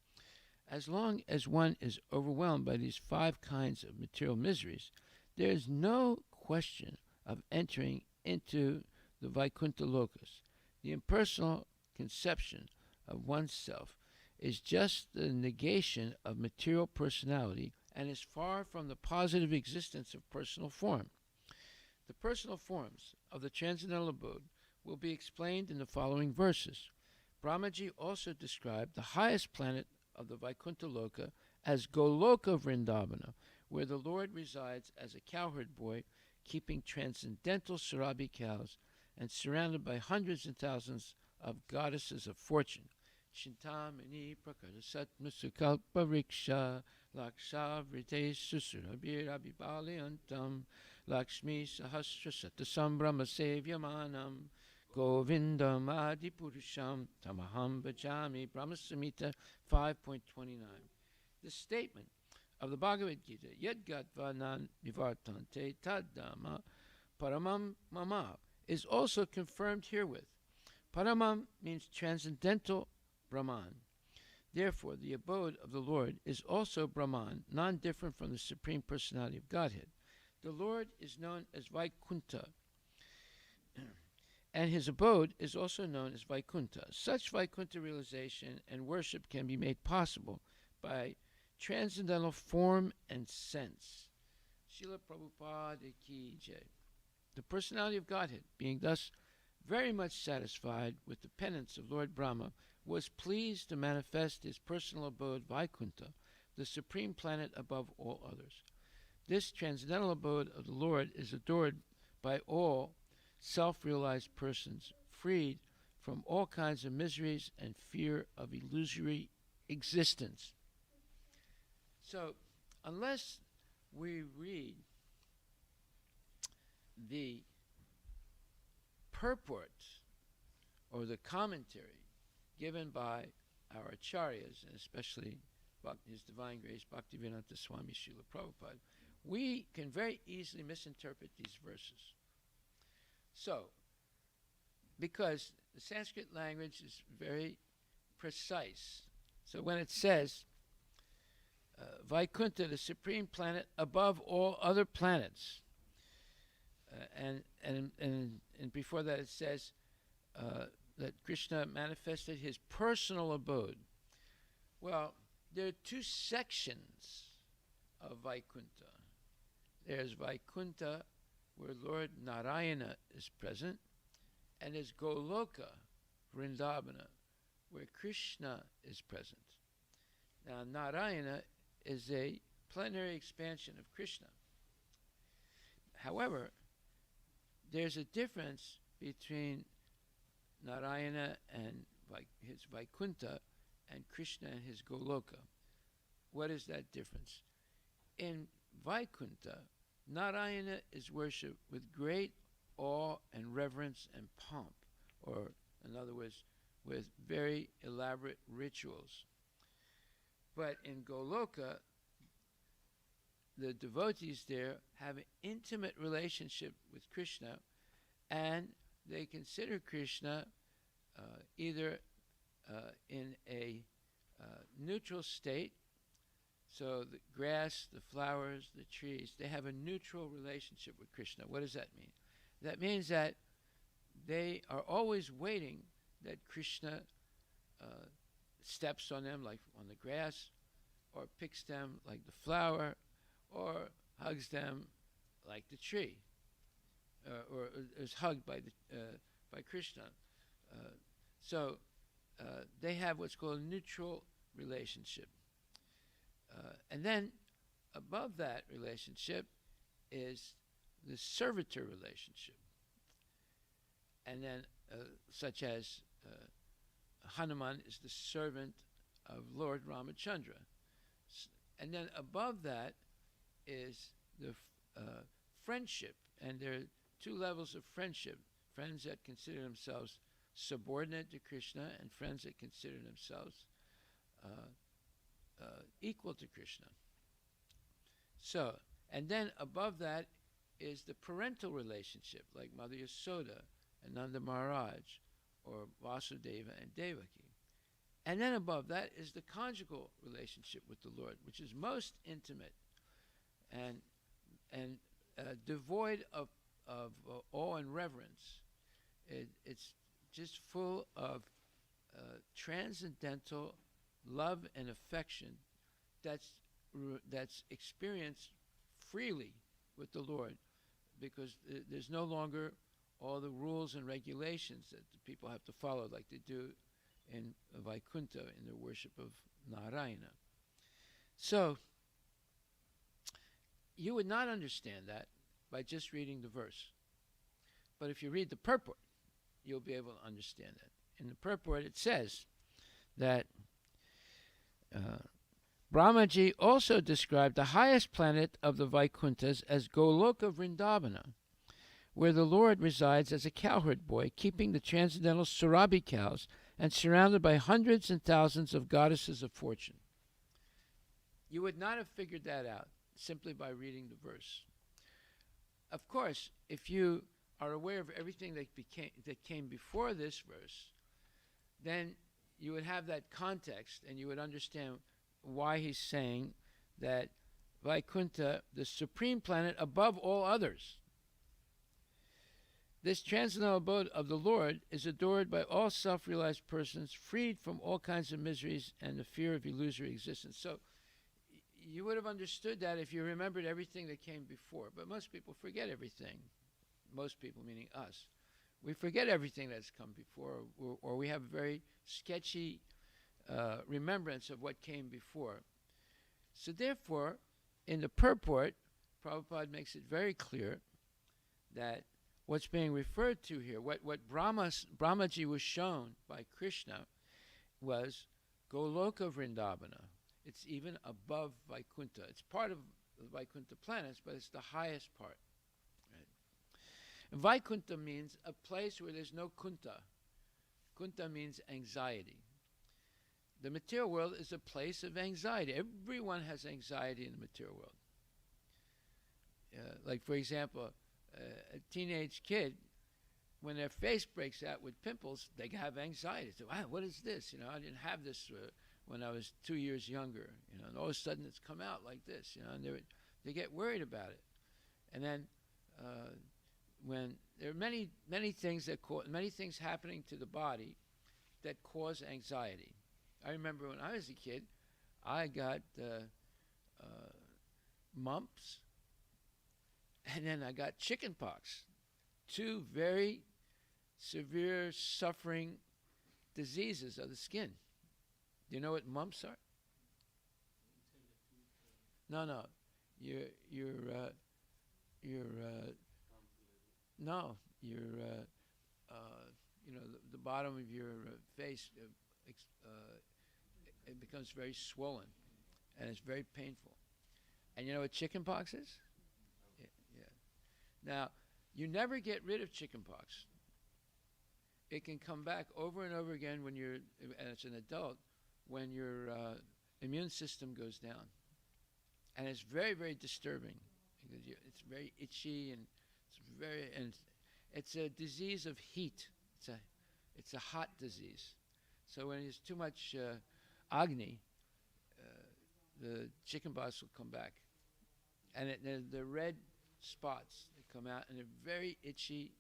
As long as one is overwhelmed by these 5 kinds of material miseries, there is no question of entering into the Vaikuntha Lokas. The impersonal conception of oneself is just the negation of material personality and is far from the positive existence of personal form. The personal forms of the transcendental abode will be explained in the following verses. Brahmaji also described the highest planet of the Vaikuntha Loka as Goloka Vrindavana, where the Lord resides as a cowherd boy, keeping transcendental Surabi cows and surrounded by hundreds and thousands of goddesses of fortune. Chintamani Prakarasat Musukalpa Riksha Laksha Vrite Susurabhirabhibalayantam Lakshmi Sahasra Satasambhrama Sevyamanam Govindam Adipurusham Tamaham Bhajami. Brahma Samhita 5.29. The statement of the Bhagavad Gita, Yadgatvanan Vivartante Taddama Paramam Mama, is also confirmed herewith. Paramam means transcendental Brahman. Therefore, the abode of the Lord is also Brahman, non-different from the Supreme Personality of Godhead. The Lord is known as Vaikuntha, and his abode is also known as Vaikuntha. Such Vaikuntha realization and worship can be made possible by transcendental form and sense. Srila Prabhupada Ki Jai. The personality of Godhead, being thus very much satisfied with the penance of Lord Brahma, was pleased to manifest his personal abode Vaikuntha, the supreme planet above all others. This transcendental abode of the Lord is adored by all self-realized persons, freed from all kinds of miseries and fear of illusory existence. So, unless we read the purport or the commentary given by our acharyas, and especially His Divine Grace Bhaktivedanta Swami Srila Prabhupada, we can very easily misinterpret these verses. So, because the Sanskrit language is very precise, so when it says Vaikuntha, the supreme planet above all other planets, and before that it says that Krishna manifested his personal abode. Well, there are two sections of Vaikuntha. There's Vaikuntha, where Lord Narayana is present, and there's Goloka, Vrindavana, where Krishna is present. Now, Narayana is a plenary expansion of Krishna. However, there's a difference between Narayana and his Vaikuntha and Krishna and his Goloka. What is that difference? In Vaikuntha, Narayana is worshipped with great awe and reverence and pomp, or in other words, with very elaborate rituals. But in Goloka, the devotees there have an intimate relationship with Krishna, and they consider Krishna either in a neutral state, so the grass, the flowers, the trees, they have a neutral relationship with Krishna. What does that mean? That means that they are always waiting that Krishna steps on them like on the grass, or picks them like the flower, or hugs them like the tree, or is hugged by Krishna. So they have what's called a neutral relationship. And then above that relationship is the servitor relationship. And then such as Hanuman is the servant of Lord Ramachandra. And then above that is the friendship. And there are two levels of friendship. Friends that consider themselves subordinate to Krishna, and friends that consider themselves equal to Krishna. So, and then above that is the parental relationship, like Mother Yasoda and Nanda Maharaj, or Vasudeva and Devaki. And then above that is the conjugal relationship with the Lord, which is most intimate and devoid of awe and reverence. It's just full of transcendental love and affection that's experienced freely with the Lord, because there's no longer all the rules and regulations that the people have to follow like they do in Vaikuntha in their worship of Narayana. So you would not understand that by just reading the verse. But if you read the purport, you'll be able to understand that. In the purport it says that Brahmaji also described the highest planet of the Vaikunthas as Goloka Vrindavana, where the Lord resides as a cowherd boy, keeping the transcendental Surabhi cows and surrounded by hundreds and thousands of goddesses of fortune. You would not have figured that out simply by reading the verse. Of course, if you are aware of everything that came before this verse, then you would have that context and you would understand why he's saying that Vaikuntha, the supreme planet above all others. This transcendental abode of the Lord is adored by all self-realized persons, freed from all kinds of miseries and the fear of illusory existence. So you would have understood that if you remembered everything that came before. But most people forget everything. Most people, meaning us. We forget everything that's come before, or we have a very sketchy remembrance of what came before. So therefore, in the purport, Prabhupada makes it very clear that what's being referred to here, what Brahmaji was shown by Krishna, was Goloka Vrindavana. It's even above Vaikuntha. It's part of the Vaikuntha planets, but it's the highest part. Right? And Vaikuntha means a place where there's no kunta. Kunta means anxiety. The material world is a place of anxiety. Everyone has anxiety in the material world. Like, for example, a teenage kid, when their face breaks out with pimples, they have anxiety. So, wow, what is this? I didn't have this when I was 2 years younger. And all of a sudden it's come out like this. And they get worried about it. And then when there are many things many things happening to the body that cause anxiety. I remember when I was a kid, I got mumps, and then I got chicken pox. Two very severe suffering diseases of the skin. Do you know what mumps are? No. The bottom of your face it becomes very swollen, and it's very painful. And you know what chicken pox is? Yeah. Now, you never get rid of chicken pox. It can come back over and over again when and it's an adult, when your immune system goes down. And it's very, very disturbing because it's very itchy and it's a disease of heat. It's a hot disease. So when there's too much Agni, the chicken pox will come back. And the red spots that come out, and they're very itchy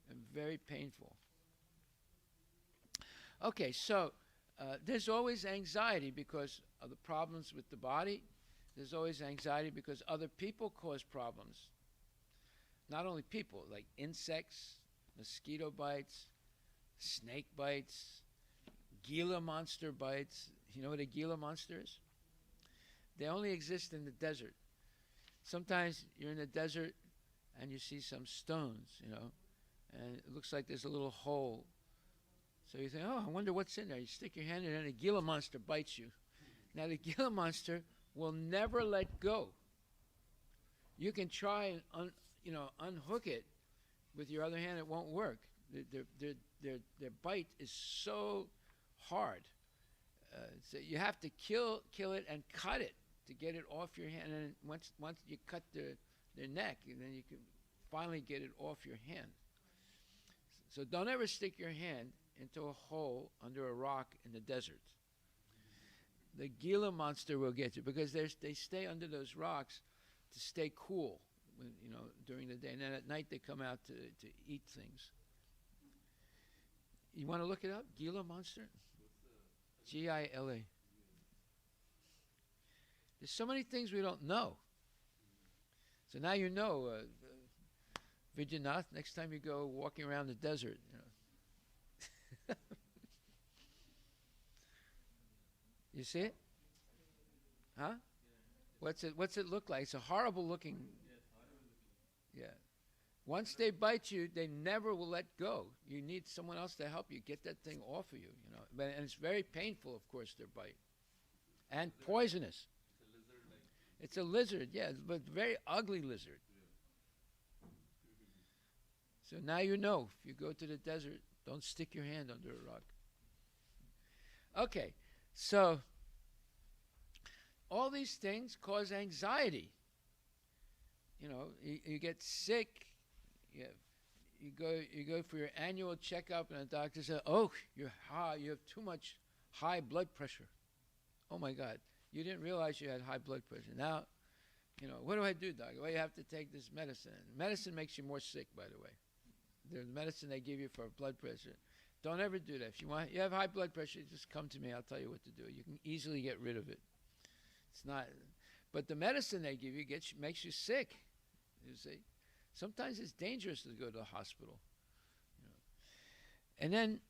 and very painful. Okay, so there's always anxiety because of the problems with the body. There's always anxiety because other people cause problems. Not only people, like insects, mosquito bites, snake bites, Gila monster bites. You know what a Gila monster is? They only exist in the desert. Sometimes you're in the desert and you see some stones, and it looks like there's a little hole. So you think, oh, I wonder what's in there. You stick your hand in and a Gila monster bites you. Now the Gila monster will never let go. You can try and unhook it with your other hand. It won't work. Their bite is so hard. So you have to kill it and cut it to get it off your hand. And once you cut their neck, and then you can finally get it off your hand. So don't ever stick your hand into a hole under a rock in the desert. The Gila monster will get you because they stay under those rocks to stay cool, during the day. And then at night they come out to eat things. You want to look it up? Gila monster? Gila. There's so many things we don't know. So now you know, Vijayanath, next time you go walking around the desert, You see it? Huh? What's it look like? It's a horrible looking. Yeah. Once they bite you, they never will let go. You need someone else to help you get that thing off of you, And it's very painful, of course, their bite. And poisonous. It's a lizard, yeah, but very ugly lizard. So now you know, if you go to the desert, don't stick your hand under a rock. Okay, so all these things cause anxiety. You get sick, you go for your annual checkup, and the doctor says, "Oh, you're high. You have too much high blood pressure." Oh my God! You didn't realize you had high blood pressure. Now, what do I do, doctor? Well, you have to take this medicine. Medicine makes you more sick, by the way. The medicine they give you for blood pressure. Don't ever do that. If you have high blood pressure, just come to me. I'll tell you what to do. You can easily get rid of it. It's not, but the medicine they give you makes you sick. You see, sometimes it's dangerous to go to the hospital. And then,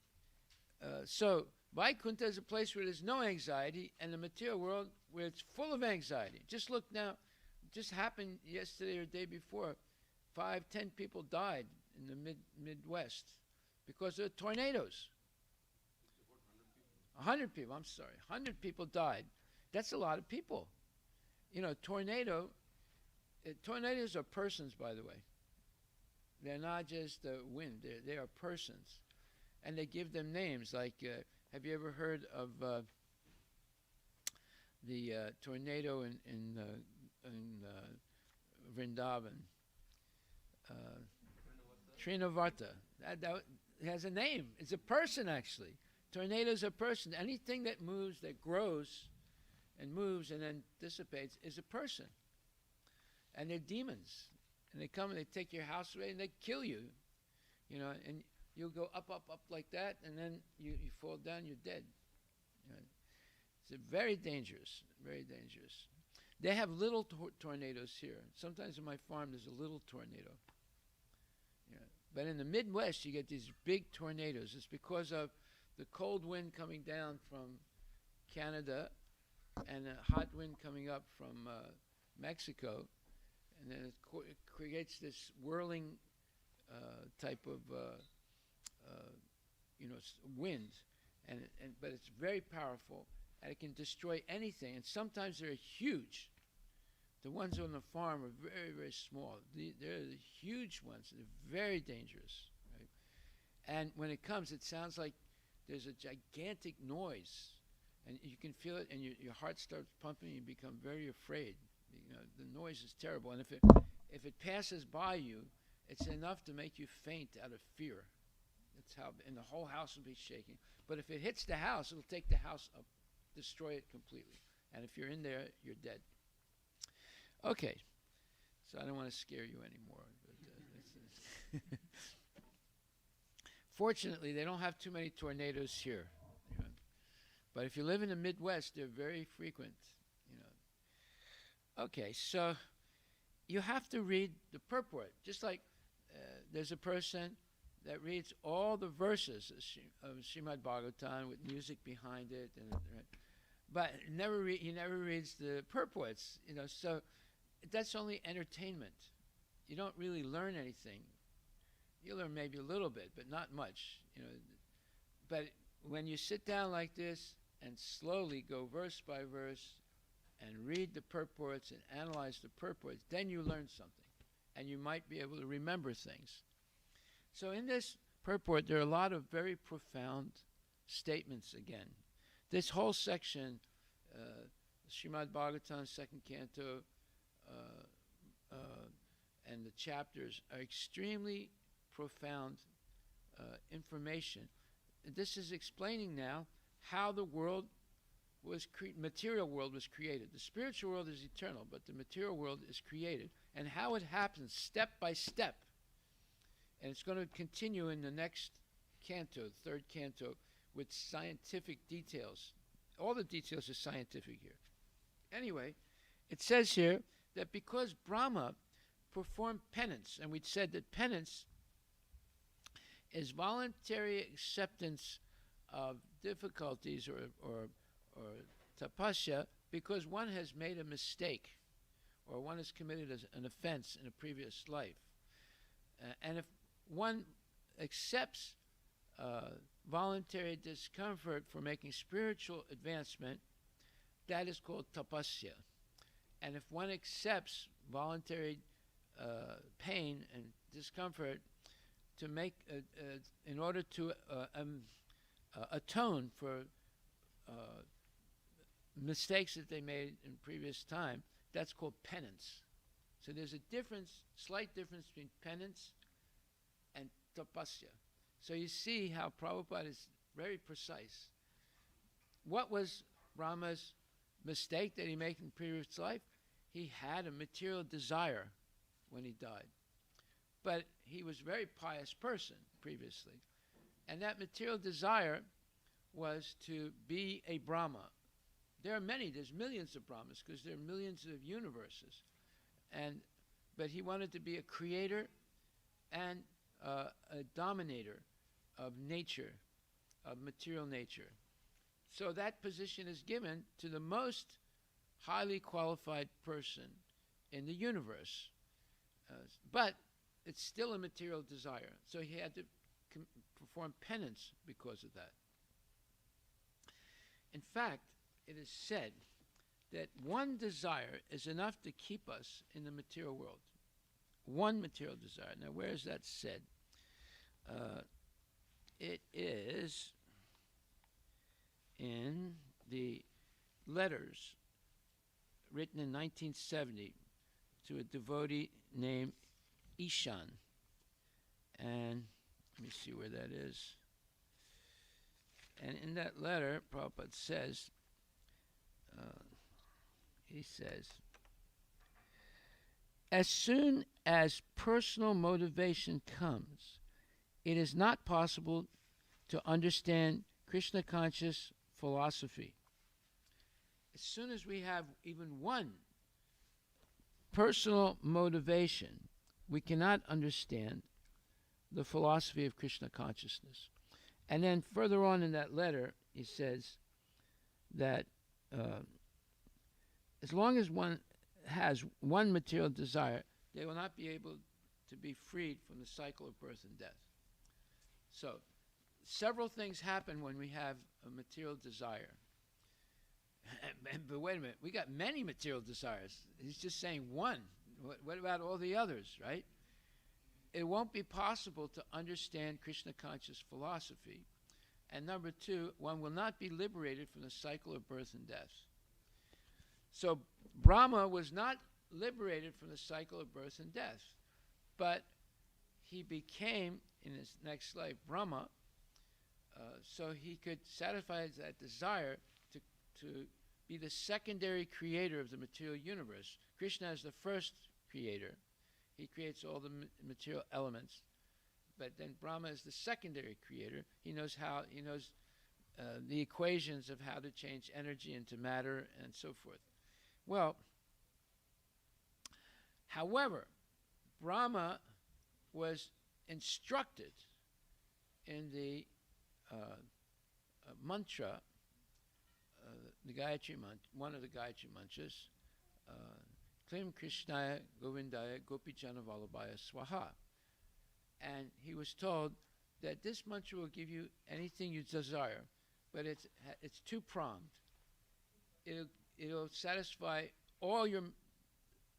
so Vaikuntha is a place where there's no anxiety, and the material world where it's full of anxiety. Just look now. Just happened yesterday or the day before. 5-10 people died in the Midwest because of tornadoes. 100 people, I'm sorry. 100 people died. That's a lot of people. Tornadoes are persons, by the way. They're not just wind. They are persons. And they give them names. Like, have you ever heard of the tornado in Vrindavan? Trinavarta. That has a name. It's a person, actually. Tornado's a person. Anything that moves, that grows and moves and then dissipates is a person. And they're demons. And they come and they take your house away and they kill you. And you'll go up, up, up like that, and then you fall down, you're dead. It's very dangerous, very dangerous. They have little tornadoes here. Sometimes in my farm there's a little tornado. But in the Midwest you get these big tornadoes. It's because of the cold wind coming down from Canada and a hot wind coming up from Mexico, and then it creates this whirling type of wind, but it's very powerful, and it can destroy anything. And sometimes they're huge. The ones on the farm are very, very small. They're the huge ones. They're very dangerous. Right? And when it comes, it sounds like there's a gigantic noise, and you can feel it, and your heart starts pumping, and you become very afraid. The noise is terrible, and if it passes by you, it's enough to make you faint out of fear. That's how, and the whole house will be shaking. But if it hits the house, it'll take the house up, destroy it completely. And if you're in there, you're dead. Okay, so I don't want to scare you anymore. But, fortunately, they don't have too many tornadoes here. But if you live in the Midwest, they're very frequent. Okay, so you have to read the purport. Just like there's a person that reads all the verses of Srimad Bhagavatam with music behind it, but he never reads the purports. So that's only entertainment. You don't really learn anything. You learn maybe a little bit, but not much. But when you sit down like this and slowly go verse by verse and read the purports and analyze the purports, then you learn something, and you might be able to remember things. So in this purport, there are a lot of very profound statements again. This whole section, Srimad Bhagavatam, second canto, and the chapters are extremely profound information. This is explaining now how the world material world was created. The spiritual world is eternal, but the material world is created, and how it happens step by step. And it's going to continue in the next canto, third canto, with scientific details. All the details are scientific here. Anyway, it says here that because Brahma performed penance, and we'd said that penance is voluntary acceptance of difficulties or tapasya because one has made a mistake or one has committed an offense in a previous life. And if one accepts voluntary discomfort for making spiritual advancement, that is called tapasya. And if one accepts voluntary pain and discomfort to make in order to atone for mistakes that they made in previous time, that's called penance. So there's a slight difference between penance and tapasya. So you see how Prabhupada is very precise. What was Brahma's mistake that he made in previous life? He had a material desire when he died. But he was a very pious person previously. And that material desire was to be a Brahma. There are many, there's millions of Brahmas because there are millions of universes. But he wanted to be a creator and a dominator of nature, of material nature. So that position is given to the most highly qualified person in the universe. But it's still a material desire. So he had to perform penance because of that. In fact, it is said that one desire is enough to keep us in the material world. One material desire. Now, where is that said? It is in the letters written in 1970 to a devotee named Ishan. And let me see where that is. And in that letter, Prabhupada says, he says, as soon as personal motivation comes, it is not possible to understand Krishna conscious philosophy. As soon as we have even one personal motivation, we cannot understand the philosophy of Krishna consciousness. And then further on in that letter, he says that as long as one has one material desire, they will not be able to be freed from the cycle of birth and death. So, several things happen when we have a material desire. But wait a minute, we got many material desires. He's just saying one. What about all the others, right? It won't be possible to understand Krishna conscious philosophy. And number two, one will not be liberated from the cycle of birth and death. So Brahma was not liberated from the cycle of birth and death, but he became, in his next life, Brahma, so he could satisfy that desire to be the secondary creator of the material universe. Krishna is the first creator. He creates all the material elements. But then Brahma is the secondary creator. He knows the equations of how to change energy into matter and so forth. Well, however, Brahma was instructed in the mantra, the Gayatri mantra, one of the Gayatri mantras, Klim Krishnaya Govindaya Gopijana Vallabhaya Swaha. And he was told that this mantra will give you anything you desire, but it's two-pronged. It'll satisfy all your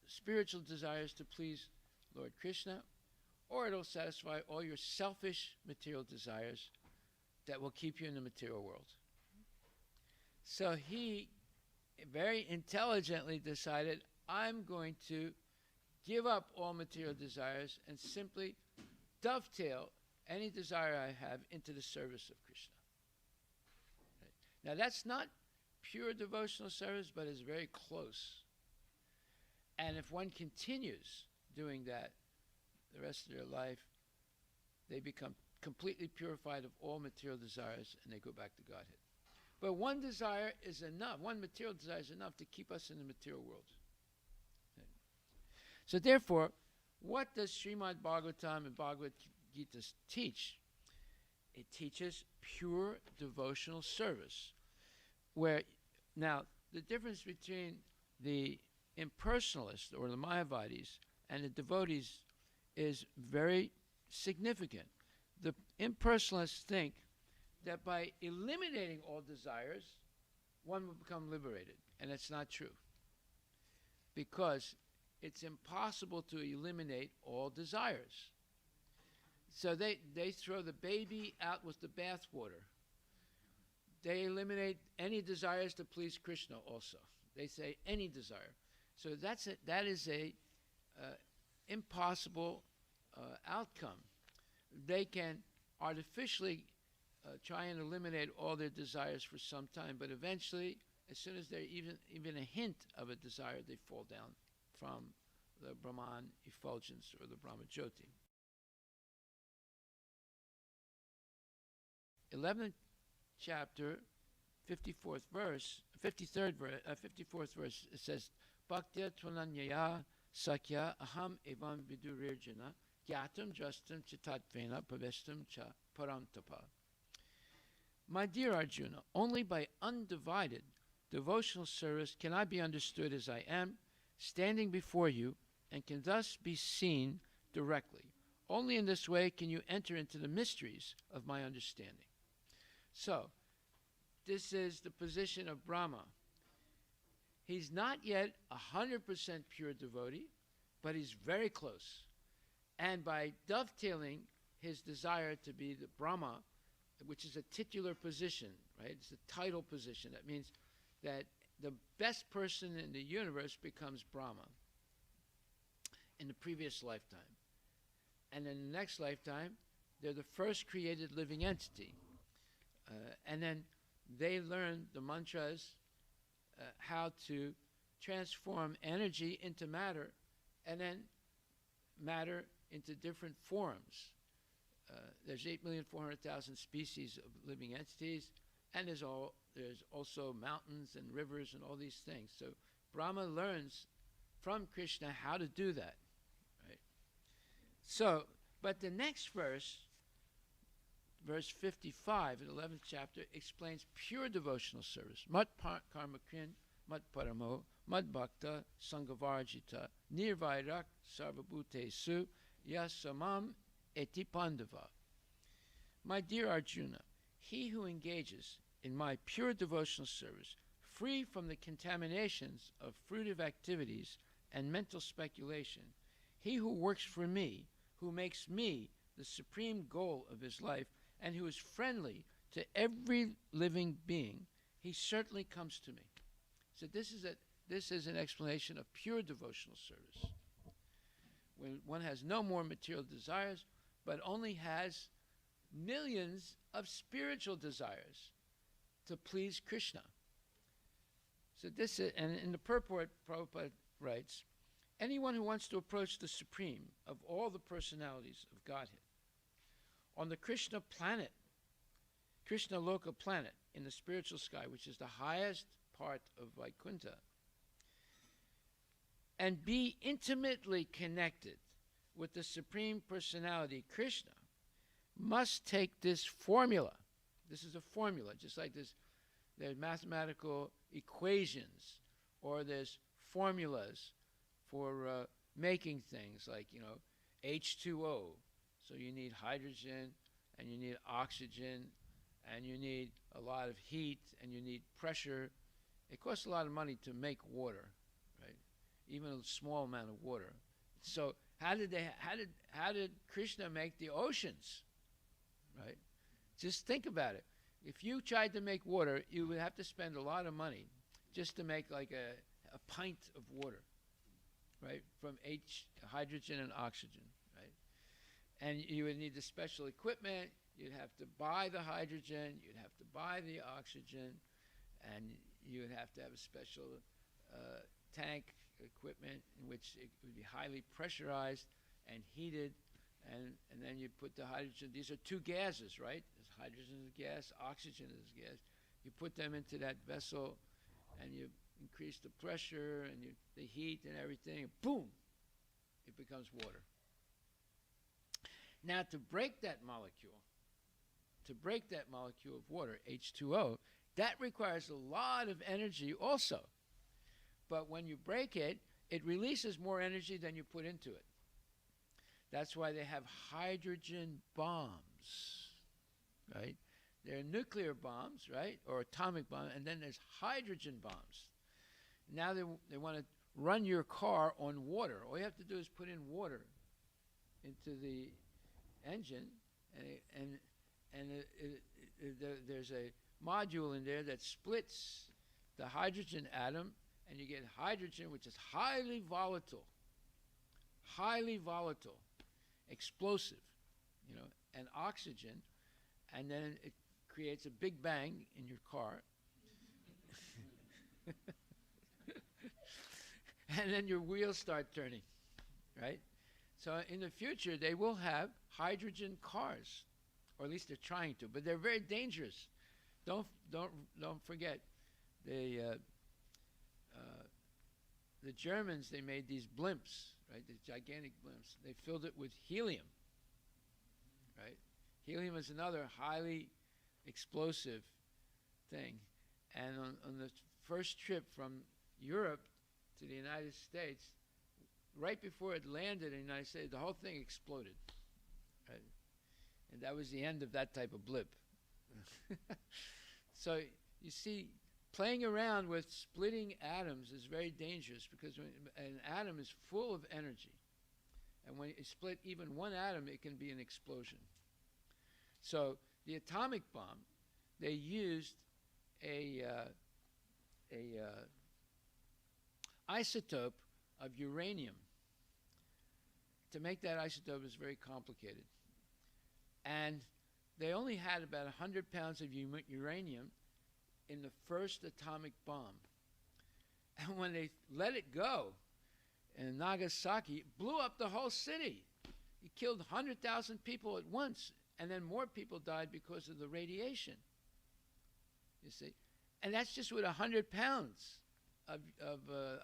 spiritual desires to please Lord Krishna, or it'll satisfy all your selfish material desires that will keep you in the material world. So he very intelligently decided, I'm going to give up all material desires and simply dovetail any desire I have into the service of Krishna. Now that's not pure devotional service, but it's very close. And if one continues doing that the rest of their life, they become completely purified of all material desires and they go back to Godhead. But one desire is enough, one material desire is enough to keep us in the material world. So therefore, what does Srimad Bhagavatam and Bhagavad Gita teach? It teaches pure devotional service. Where, now, the difference between the impersonalists or the Mayavadis and the devotees is very significant. The impersonalists think that by eliminating all desires, one will become liberated. And it's not true. Because it's impossible to eliminate all desires. So they throw the baby out with the bathwater. They eliminate any desires to please Krishna also. They say any desire. So that is a impossible outcome. they can artificially try and eliminate all their desires for some time, but eventually, as soon as they're even a hint of a desire, they fall down from the Brahman effulgence or the Brahma Jyoti. 11th chapter, 54th verse, 54th verse, it says, Bhaktya Tvananyaya Sakya Aham Evam Vidurirjana Gyatam Justam Chitatvena Pavestam Cha Paramtapa. My dear Arjuna, only by undivided devotional service can I be understood as I am, standing before you, and can thus be seen directly. Only in this way can you enter into the mysteries of my understanding. So, this is the position of Brahma. He's not yet 100% pure devotee, but he's very close. And by dovetailing his desire to be the Brahma, which is a titular position, right? It's a title position. That means that the best person in the universe becomes Brahma in the previous lifetime. And in the next lifetime, they're the first created living entity. And then they learn the mantras, how to transform energy into matter, and then matter into different forms. There's 8,400,000 species of living entities, and there's also mountains and rivers and all these things. So Brahma learns from Krishna how to do that. Right? So, but the next verse, verse 55 in the 11th chapter, explains pure devotional service. Mat karma krin, mat paramo, mat bhakta, sangavarjita, nirvairak sarvabhutesu, yasamam eti pandava. My dear Arjuna, he who engages in my pure devotional service, free from the contaminations of fruitive activities and mental speculation, he who works for me, who makes me the supreme goal of his life, and who is friendly to every living being, he certainly comes to me. So this is an explanation of pure devotional service. When one has no more material desires, but only has millions of spiritual desires to please Krishna. So this is, and in the purport, Prabhupada writes, anyone who wants to approach the supreme of all the personalities of Godhead, on the Krishna planet, Krishna Loka planet, in the spiritual sky, which is the highest part of Vaikuntha, and be intimately connected with the Supreme Personality, Krishna, must take this formula. This is a formula, just like there's mathematical equations, or there's formulas for making things like, H2O. So you need hydrogen, and you need oxygen, and you need a lot of heat, and you need pressure. It costs a lot of money to make water, right? Even a small amount of water. So how did Krishna make the oceans, right? Just think about it. If you tried to make water, you would have to spend a lot of money just to make like a pint of water, right? From hydrogen and oxygen, right? And you would need the special equipment. You'd have to buy the hydrogen. You'd have to buy the oxygen, and you would have to have a special tank equipment in which it would be highly pressurized and heated, and then you put the hydrogen. These are two gases, right? There's hydrogen is gas, oxygen is gas. You put them into that vessel, and you increase the pressure and the heat and everything, and boom, it becomes water. Now, to break that molecule of water, H2O, that requires a lot of energy also. But when you break it, it releases more energy than you put into it. That's why they have hydrogen bombs, right? There are nuclear bombs, right, or atomic bombs, and then there's hydrogen bombs. Now they want to run your car on water. All you have to do is put in water into the engine, and there's a module in there that splits the hydrogen atom, and you get hydrogen, which is highly volatile, explosive, and oxygen, and then it creates a big bang in your car. And then your wheels start turning, right? So in the future, they will have hydrogen cars, or at least they're trying to, but they're very dangerous. Don't forget, the Germans, they made these blimps, right? The gigantic blimps. They filled it with helium, right? Helium is another highly explosive thing. And on the first trip from Europe to the United States, right before it landed in the United States, the whole thing exploded, right? And that was the end of that type of blip. So you see, playing around with splitting atoms is very dangerous, because an atom is full of energy. And when you split even one atom, it can be an explosion. So the atomic bomb, they used a isotope of uranium. To make that isotope is very complicated. And they only had about 100 pounds of uranium in the first atomic bomb. And when they let it go in Nagasaki, it blew up the whole city. It killed 100,000 people at once, and then more people died because of the radiation. You see? And that's just with 100 pounds of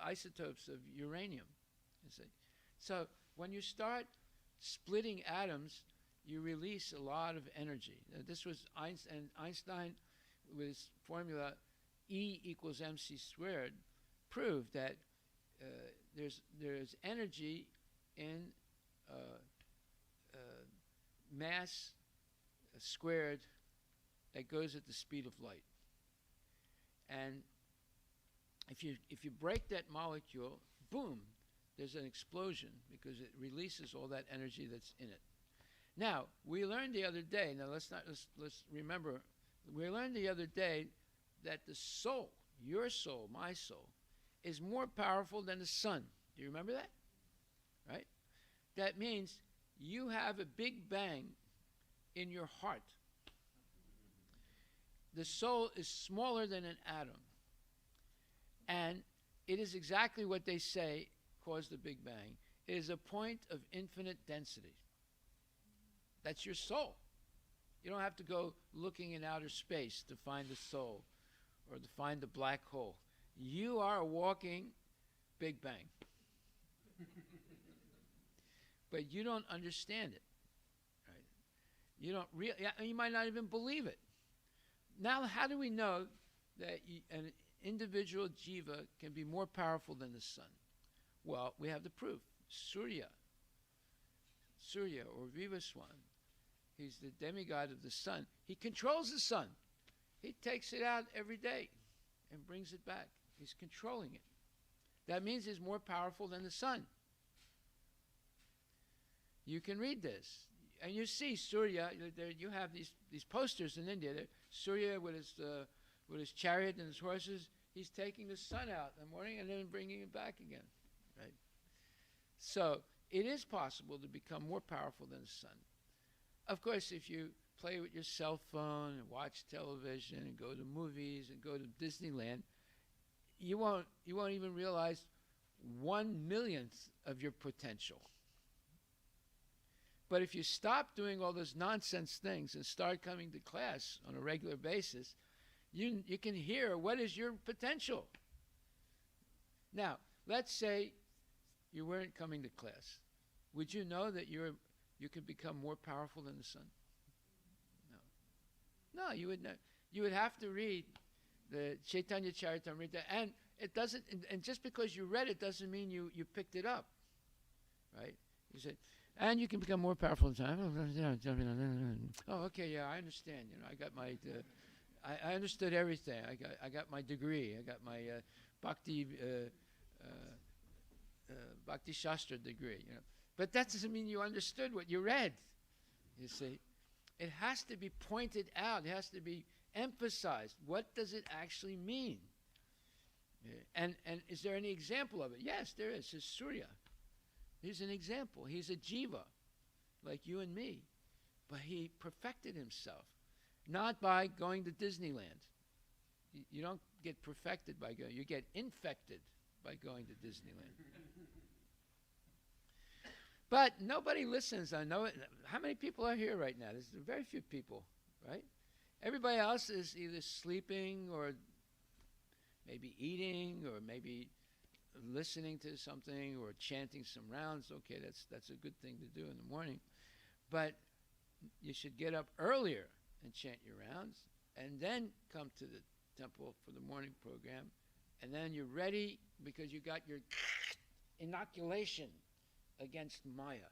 isotopes of uranium. You see? So when you start splitting atoms, you release a lot of energy. This was Einstein, with his formula E equals mc squared, proved that there's energy in mass squared that goes at the speed of light. And if you break that molecule, boom, there's an explosion, because it releases all that energy that's in it. Now, we learned the other day, let's remember, we learned the other day that the soul, your soul, my soul, is more powerful than the sun. Do you remember that? Right? That means you have a big bang in your heart. The soul is smaller than an atom. And it is exactly what they say caused the Big Bang. It is a point of infinite density. That's your soul. You don't have to go looking in outer space to find the soul or to find the black hole. You are a walking Big Bang. But you don't understand it. Right? You don't you might not even believe it. Now, how do we know that an individual jiva can be more powerful than the sun? Well, we have the proof. Surya or Vivaswan, he's the demigod of the sun. He controls the sun. He takes it out every day and brings it back. He's controlling it. That means he's more powerful than the sun. You can read this. And you see Surya, you have these posters in India. Surya with his chariot and his horses, he's taking the sun out in the morning and then bringing it back again. Right? So it is possible to become more powerful than the sun. Of course, if you play with your cell phone and watch television and go to movies and go to Disneyland, you won't even realize 1/1,000,000th of your potential. But if you stop doing all those nonsense things and start coming to class on a regular basis, you can hear what is your potential. Now, let's say you weren't coming to class. Would you know that you could become more powerful than the sun? No, you would not. You would have to read the Chaitanya Charitamrita, and it doesn't. And just because you read it doesn't mean you picked it up, right? You said, and you can become more powerful than the sun. Oh, okay, yeah, I understand. I got my. I understood everything. I got my degree. I got my Bhakti Shastra degree. But that doesn't mean you understood what you read. You see, it has to be pointed out. It has to be emphasized. What does it actually mean? And is there any example of it? Yes, there is. It's Surya. He's an example. He's a jiva, like you and me. But he perfected himself, not by going to Disneyland. You don't get perfected by going, you get infected by going to Disneyland. But nobody listens. I know it. How many people are here right now? There's very few people, right? Everybody else is either sleeping or maybe eating or maybe listening to something or chanting some rounds. Okay, that's a good thing to do in the morning. But you should get up earlier and chant your rounds and then come to the temple for the morning program. And then you're ready because you got your inoculation against Maya.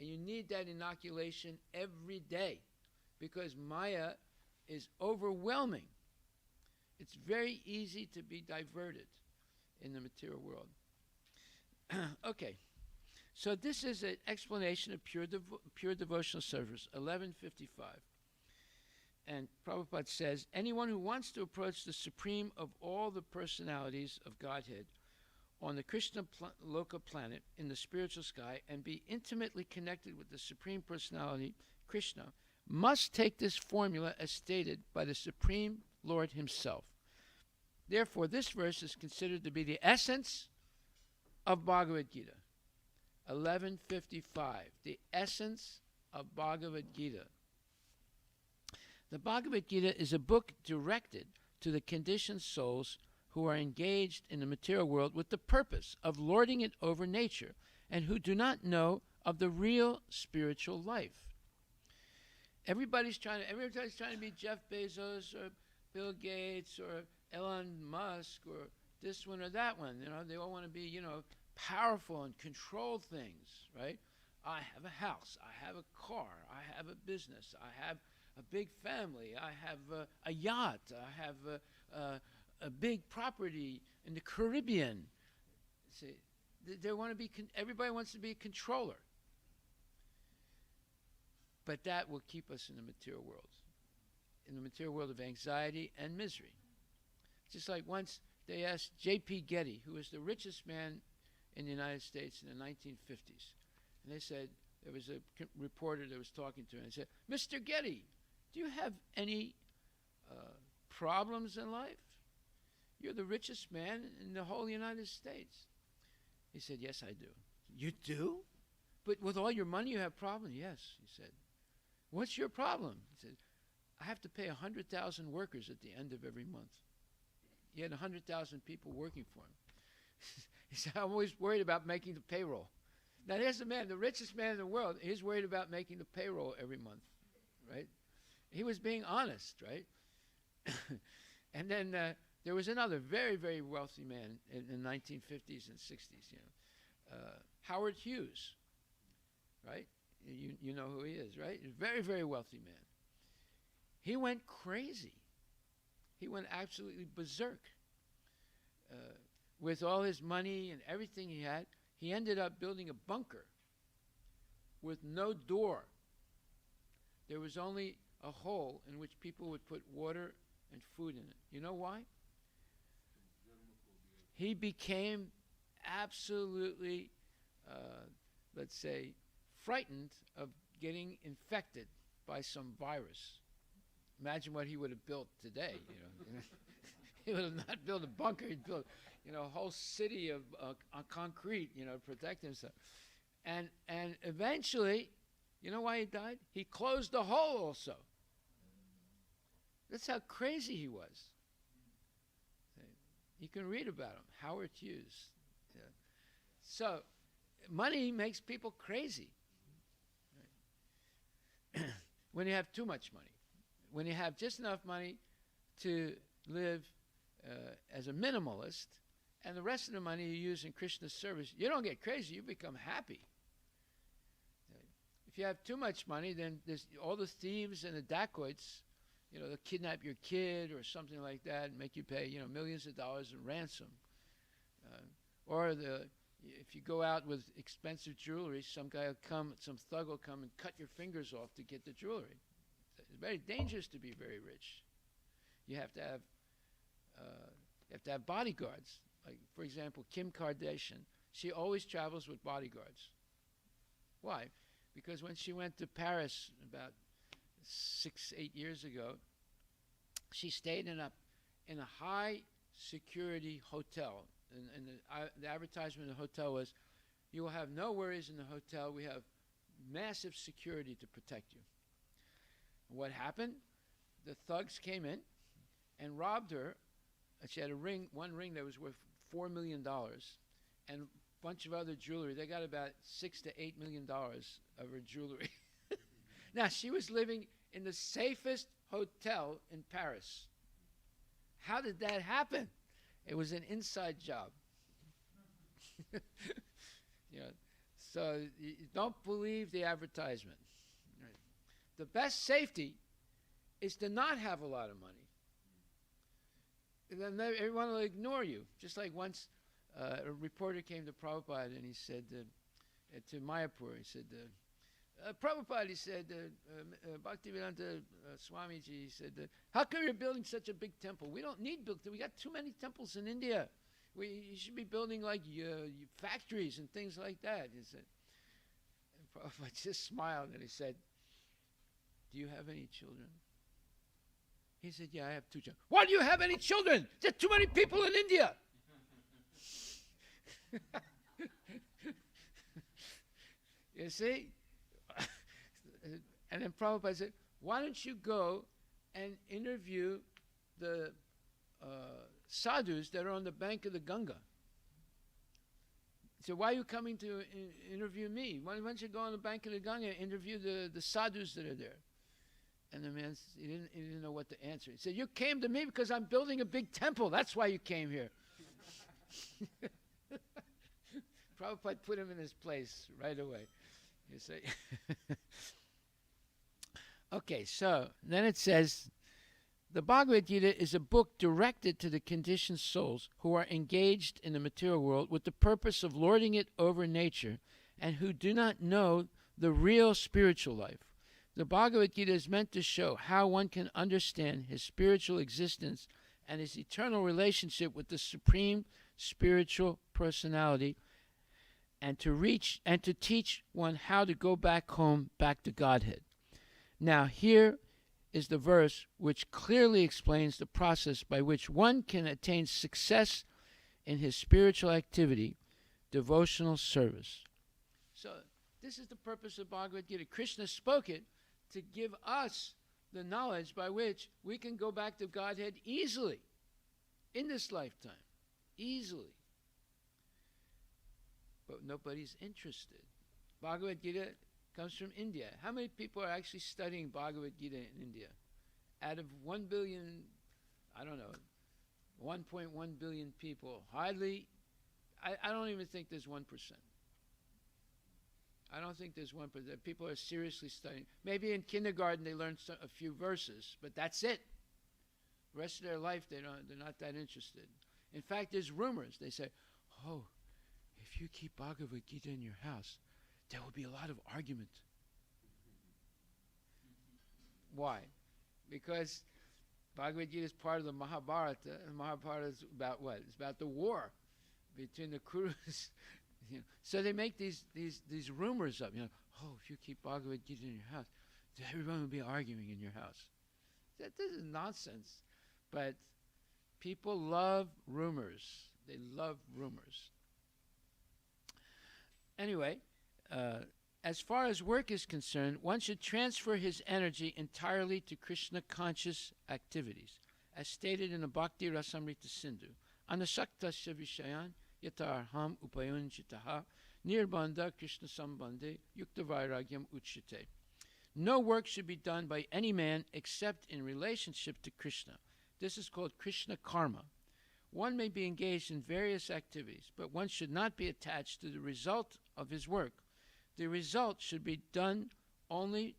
And you need that inoculation every day because Maya is overwhelming. It's very easy to be diverted in the material world. Okay, so this is an explanation of pure devotional service, 1155. And Prabhupada says, anyone who wants to approach the supreme of all the personalities of Godhead on the Krishna Loka planet in the spiritual sky and be intimately connected with the Supreme Personality, Krishna, must take this formula as stated by the Supreme Lord himself. Therefore, this verse is considered to be the essence of Bhagavad Gita. 1155, the essence of Bhagavad Gita. The Bhagavad Gita is a book directed to the conditioned souls who are engaged in the material world with the purpose of lording it over nature and who do not know of the real spiritual life. Everybody's trying to be Jeff Bezos or Bill Gates or Elon Musk or this one or that one. You know, they all want to be, powerful and control things, right? I have a house. I have a car. I have a business. I have a big family. I have a yacht. I have a big property in the Caribbean. See, they want to be. Everybody wants to be a controller. But that will keep us in the material world, in the material world of anxiety and misery. Just like once they asked J.P. Getty, who was the richest man in the United States in the 1950s, and they said, there was a reporter that was talking to him, and said, Mr. Getty, do you have any problems in life? You're the richest man in the whole United States. He said, yes, I do. You do? But with all your money you have problems? Yes, he said. What's your problem? He said, I have to pay 100,000 workers at the end of every month. He had 100,000 people working for him. He said, I'm always worried about making the payroll. Now there's the man, the richest man in the world. He's worried about making the payroll every month, right? He was being honest, right? And then there was another very, very wealthy man in the 1950s and 60s, Howard Hughes, right? You know who he is, right? A very, very wealthy man. He went crazy. He went absolutely berserk. With all his money and everything he had, he ended up building a bunker with no door. There was only a hole in which people would put water and food in it. You know why? He became absolutely, let's say, frightened of getting infected by some virus. Imagine what he would have built today. He would have not built a bunker. He'd built, a whole city of on concrete, to protect himself. And eventually, you know why he died? He closed the hole also. That's how crazy he was. You can read about him, Howard Hughes. Yeah. So, money makes people crazy. Right? When you have too much money. When you have just enough money to live as a minimalist, and the rest of the money you use in Krishna's service, you don't get crazy, you become happy. If you have too much money, then there's all the thieves and the dacoits, they'll kidnap your kid or something like that and make you pay, millions of dollars in ransom. Or if you go out with expensive jewelry, some thug will come and cut your fingers off to get the jewelry. It's very dangerous to be very rich. You have to have bodyguards. Like, for example, Kim Kardashian, she always travels with bodyguards. Why? because when she went to Paris about 8 years ago, she stayed in a high security hotel, and the advertisement of the hotel was, "You will have no worries in the hotel. We have massive security to protect you." And what happened? The thugs came in and robbed her. She had one ring that was worth $4 million, and a bunch of other jewelry. They got about $6 to $8 million of her jewelry. Now, she was living in the safest hotel in Paris. How did that happen? It was an inside job. So you don't believe the advertisement. Right. The best safety is to not have a lot of money. And then everyone will ignore you. Just like once a reporter came to Prabhupada and he said to Mayapur, he said, Prabhupada, he said, Bhaktivedanta Swamiji, he said, how come you're building such a big temple? We don't need we got too many temples in India. You should be building like factories and things like that. He said, and Prabhupada just smiled and he said, do you have any children? He said, yeah, I have 2 children. Why do you have any children? There's too many people in India. You see? And then Prabhupada said, why don't you go and interview the sadhus that are on the bank of the Ganga? So why are you coming to interview me? Why don't you go on the bank of the Ganga and interview the sadhus that are there? And the man, he didn't know what to answer. He said, you came to me because I'm building a big temple. That's why you came here. Prabhupada put him in his place right away. You say, okay, so then it says, the Bhagavad Gita is a book directed to the conditioned souls who are engaged in the material world with the purpose of lording it over nature and who do not know the real spiritual life. The Bhagavad Gita is meant to show how one can understand his spiritual existence and his eternal relationship with the Supreme Spiritual Personality, and to teach one how to go back home, back to Godhead. Now here is the verse which clearly explains the process by which one can attain success in his spiritual activity, devotional service. So this is the purpose of Bhagavad Gita. Krishna spoke it to give us the knowledge by which we can go back to Godhead easily in this lifetime. Easily. But nobody's interested. Bhagavad Gita comes from India. How many people are actually studying Bhagavad Gita in India? Out of 1 billion, I don't know, 1.1 billion people, hardly, I don't even think there's 1%. I don't think there's 1%. People are seriously studying. Maybe in kindergarten they learn a few verses, but that's it. The rest of their life they're not that interested. In fact, there's rumors. They say, oh, if you keep Bhagavad Gita in your house, there will be a lot of argument. Why? Because Bhagavad Gita is part of the Mahabharata, and Mahabharata is about what? It's about the war between the Kurus. So they make these rumors up. Oh, if you keep Bhagavad Gita in your house, everyone will be arguing in your house. This is nonsense. But people love rumors. They love rumors. Anyway, as far as work is concerned, one should transfer his energy entirely to Krishna-conscious activities, as stated in the Bhakti Rasamrita Sindhu. Anasaktasya vishayan yatarham upayunjitaha nirbandha Krishna sambandhe yukta vairagyam uchyate. No work should be done by any man except in relationship to Krishna. This is called Krishna karma. One may be engaged in various activities, but one should not be attached to the result of his work. The result should be done only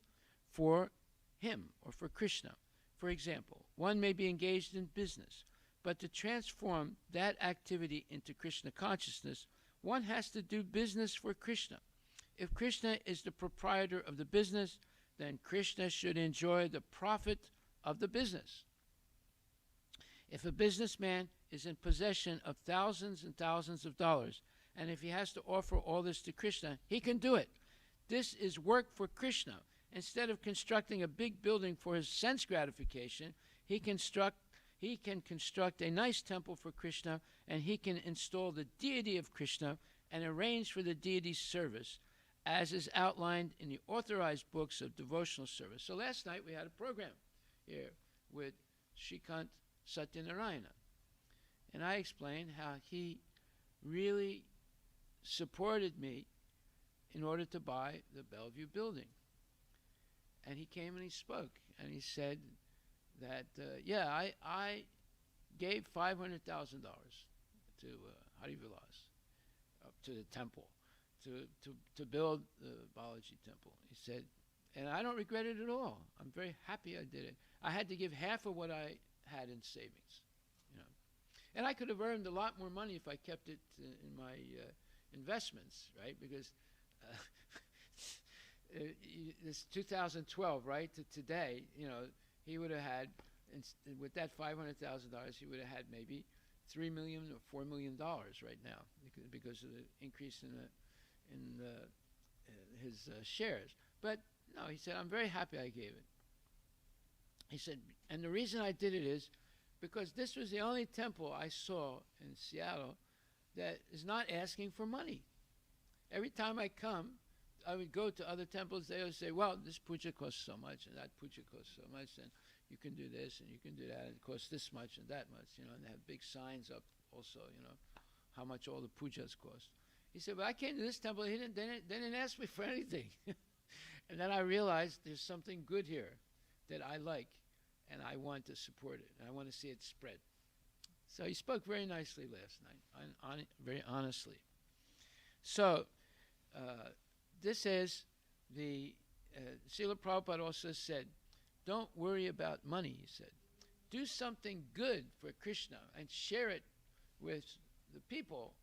for him or for Krishna. For example, one may be engaged in business, but to transform that activity into Krishna consciousness, one has to do business for Krishna. If Krishna is the proprietor of the business, then Krishna should enjoy the profit of the business. If a businessman is in possession of thousands and thousands of dollars, and if he has to offer all this to Krishna, he can do it. This is work for Krishna. Instead of constructing a big building for his sense gratification, he can construct a nice temple for Krishna, and he can install the deity of Krishna and arrange for the deity's service, as is outlined in the authorized books of devotional service. So last night we had a program here with Shrikant Satyanarayana, and I explained how he really supported me in order to buy the Bellevue building. And he came and he spoke, and he said that, I gave $500,000 to Harivilas, to the temple, to build the Balaji temple. He said, and I don't regret it at all. I'm very happy I did it. I had to give half of what I had in savings, And I could have earned a lot more money if I kept it in my investments, right? Because this 2012, right, to today, he would have had, with that $500,000, he would have had maybe $3 million or $4 million right now because of the increase in his shares. But no, he said, I'm very happy I gave it. He said, and the reason I did it is because this was the only temple I saw in Seattle that is not asking for money. Every time I come, I would go to other temples, they would say, well, this puja costs so much, and that puja costs so much, and you can do this, and you can do that, and it costs this much and that much, and they have big signs up also, how much all the pujas cost. He said, but I came to this temple, they didn't ask me for anything. And then I realized there's something good here that I like, and I want to support it, and I want to see it spread. So he spoke very nicely last night, very honestly. So this is the, Srila Prabhupada also said, don't worry about money, he said. Do something good for Krishna and share it with the people.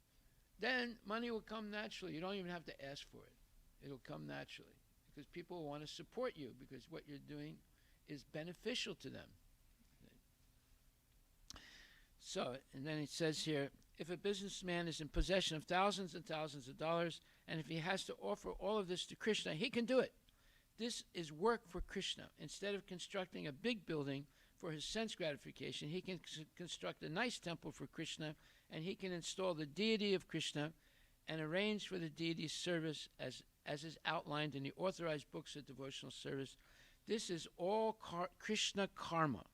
Then money will come naturally. You don't even have to ask for it. It'll come naturally because people will want to support you because what you're doing is beneficial to them. So, and then it says here, if a businessman is in possession of thousands and thousands of dollars, and if he has to offer all of this to Krishna, he can do it. This is work for Krishna. Instead of constructing a big building for his sense gratification, he can construct a nice temple for Krishna, and he can install the deity of Krishna and arrange for the deity's service as is outlined in the authorized books of devotional service. This is all Krishna karma.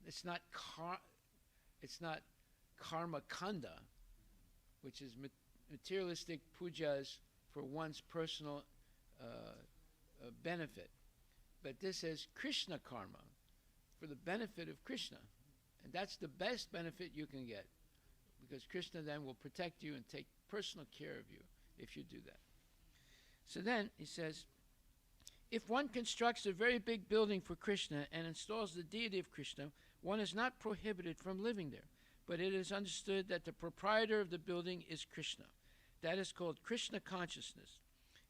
It's not karma kanda, which is materialistic pujas for one's personal benefit. But this is Krishna karma for the benefit of Krishna. And that's the best benefit you can get, because Krishna then will protect you and take personal care of you if you do that. So then he says, if one constructs a very big building for Krishna and installs the deity of Krishna, one is not prohibited from living there, but it is understood that the proprietor of the building is Krishna. That is called Krishna consciousness.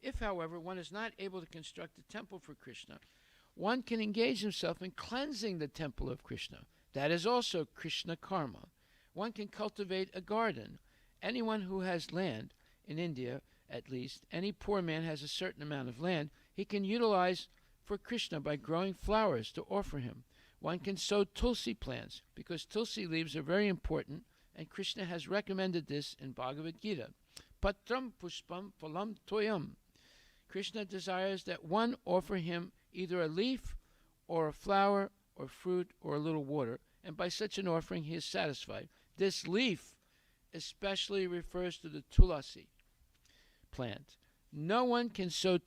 If, however, one is not able to construct a temple for Krishna, one can engage himself in cleansing the temple of Krishna. That is also Krishna karma. One can cultivate a garden. Anyone who has land, in India at least, any poor man has a certain amount of land, he can utilize for Krishna by growing flowers to offer him. One can sow tulsi plants, because tulsi leaves are very important, and Krishna has recommended this in Bhagavad Gita. Patram pushpam phalam toyam. Krishna desires that one offer him either a leaf or a flower or fruit or a little water, and by such an offering he is satisfied. This leaf especially refers to the tulasi plant. No one can sow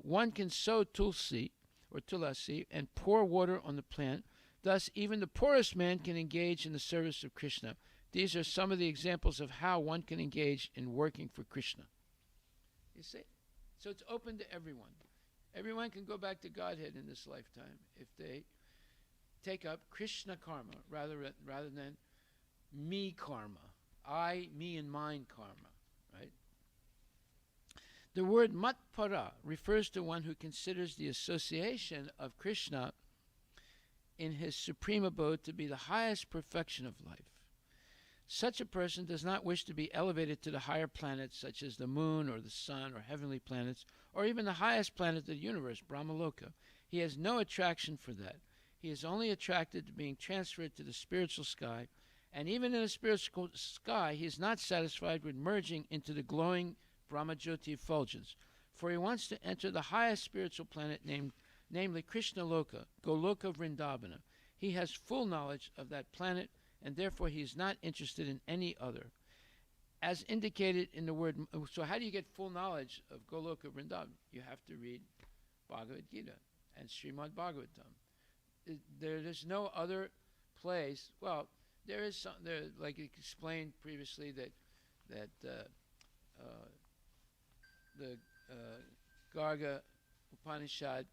one can sow tulsi or tulasi and pour water on the plant. Thus, even the poorest man can engage in the service of Krishna. These are some of the examples of how one can engage in working for Krishna. You see? So it's open to everyone. Everyone can go back to Godhead in this lifetime if they take up Krishna karma rather than me karma. I, me, and mine karma, right? The word matpara refers to one who considers the association of Krishna in his supreme abode to be the highest perfection of life. Such a person does not wish to be elevated to the higher planets, such as the moon or the sun or heavenly planets, or even the highest planet of the universe, Brahmaloka. He has no attraction for that. He is only attracted to being transferred to the spiritual sky, and even in the spiritual sky, he is not satisfied with merging into the glowing Brahmajyoti effulgence, for he wants to enter the highest spiritual planet, namely Krishna Loka, Goloka Vrindavana. He has full knowledge of that planet, and therefore he is not interested in any other. As indicated in the word, so how do you get full knowledge of Goloka Vrindavana? You have to read Bhagavad Gita and Srimad Bhagavatam. There is no other place. Well, there is some, there, like explained previously, that the Garga Upanishad,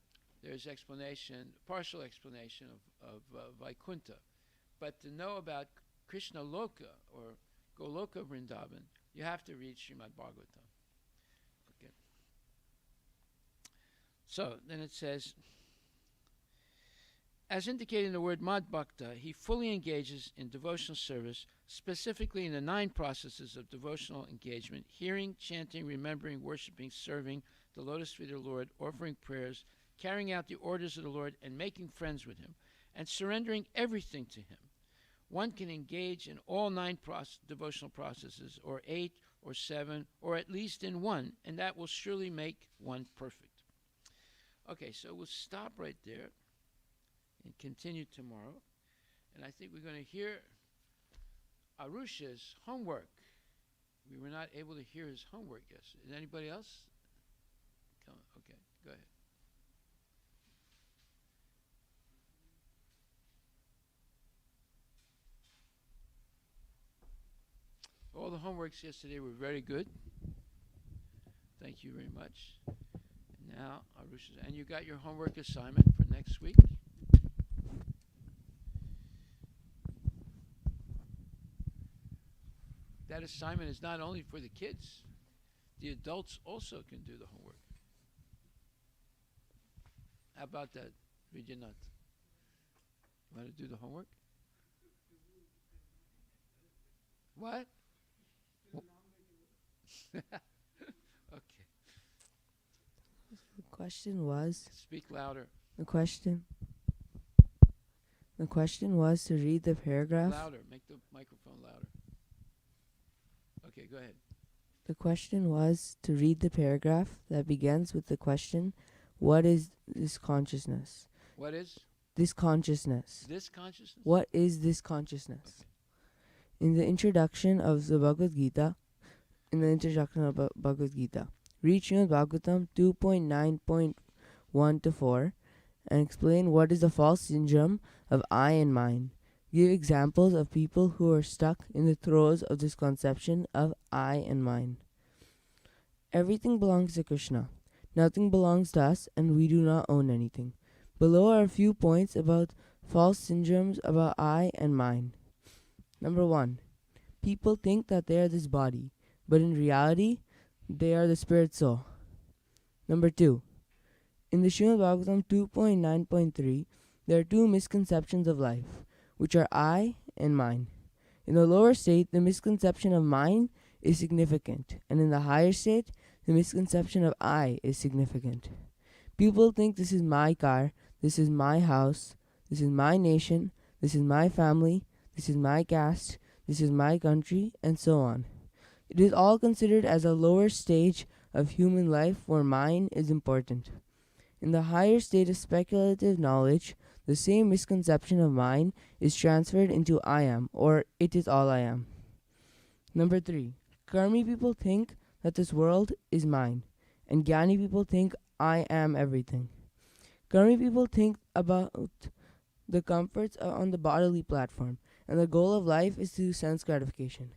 there's explanation, partial explanation of Vaikuntha. But to know about Krishna Loka or Goloka Vrindavan, you have to read Srimad Bhagavatam. Okay. So then it says, as indicated in the word Mad Bhakta, he fully engages in devotional service, specifically in the 9 processes of devotional engagement: hearing, chanting, remembering, worshiping, serving the lotus feet of the Lord, offering prayers, carrying out the orders of the Lord, and making friends with him, and surrendering everything to him. One can engage in all 9 devotional processes, or 8, or 7, or at least in one, and that will surely make one perfect. Okay, so we'll stop right there and continue tomorrow. And I think we're going to hear Arusha's homework. We were not able to hear his homework yesterday. Is anybody else? Come on. Okay, go ahead. All the homeworks yesterday were very good. Thank you very much. And now, Arusha's, and you got your homework assignment for next week? That assignment is not only for the kids, the adults also can do the homework. How about that, Vijayanath? You want to do the homework? What? Okay. The question was. Speak louder. The question was to read the paragraph. Louder. Make the microphone louder. Okay, go ahead. The question was to read the paragraph that begins with the question, what is this consciousness? What is? This consciousness. This consciousness? What is this consciousness? Okay. In the introduction of the Bhagavad Gita, read Srimad Bhagavatam 2.9.1 to 4 and explain what is the false syndrome of I and mine. Give examples of people who are stuck in the throes of this conception of I and mine. Everything belongs to Krishna. Nothing belongs to us, and we do not own anything. Below are a few points about false syndromes about I and mine. Number 1. People think that they are this body, but in reality, they are the spirit soul. Number 2. In the Srimad Bhagavatam 2.9.3, there are 2 misconceptions of life, which are I and mine. In the lower state, the misconception of mine is significant, and in the higher state, the misconception of I is significant. People think this is my car, this is my house, this is my nation, this is my family, this is my caste, this is my country, and so on. It is all considered as a lower stage of human life where mine is important. In the higher state of speculative knowledge, the same misconception of mine is transferred into I am, or it is all I am. Number 3. Karmi people think that this world is mine, and Jnani people think I am everything. Karmi people think about the comforts on the bodily platform, and the goal of life is to sense gratification.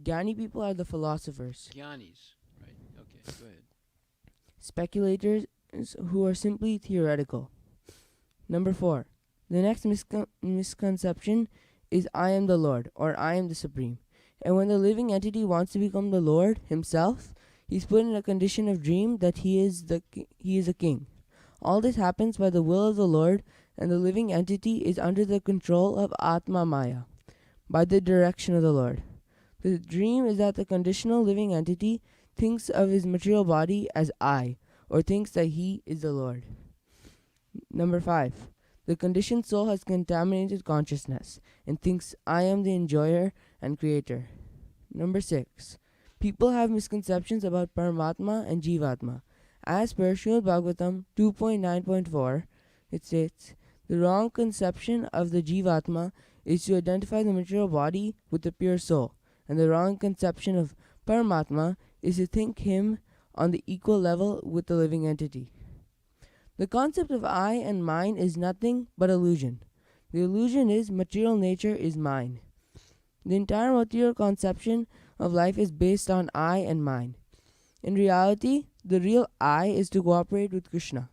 Jnani people are the philosophers. Jnanis. Right. Okay, go ahead. Speculators who are simply theoretical. Number 4. The next misconception is I am the Lord, or I am the Supreme. And when the living entity wants to become the Lord himself, he's put in a condition of dream that he is a king. All this happens by the will of the Lord, and the living entity is under the control of Atma Maya, by the direction of the Lord. The dream is that the conditional living entity thinks of his material body as I, or thinks that he is the Lord. Number 5. The conditioned soul has contaminated consciousness and thinks I am the enjoyer and creator. Number 6. People have misconceptions about Paramatma and Jivatma. As per Srimad Bhagavatam 2.9.4, it states, the wrong conception of the Jivatma is to identify the material body with the pure soul, and the wrong conception of Paramatma is to think him on the equal level with the living entity. The concept of I and mine is nothing but illusion. The illusion is material nature is mine. The entire material conception of life is based on I and mine. In reality, the real I is to cooperate with Krishna.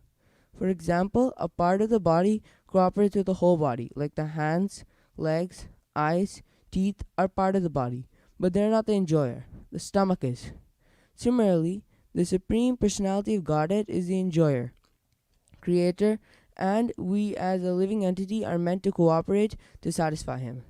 For example, a part of the body cooperates with the whole body, like the hands, legs, eyes, teeth are part of the body, but they're not the enjoyer. The stomach is. Similarly, the Supreme Personality of Godhead is the enjoyer, creator, and we as a living entity are meant to cooperate to satisfy him.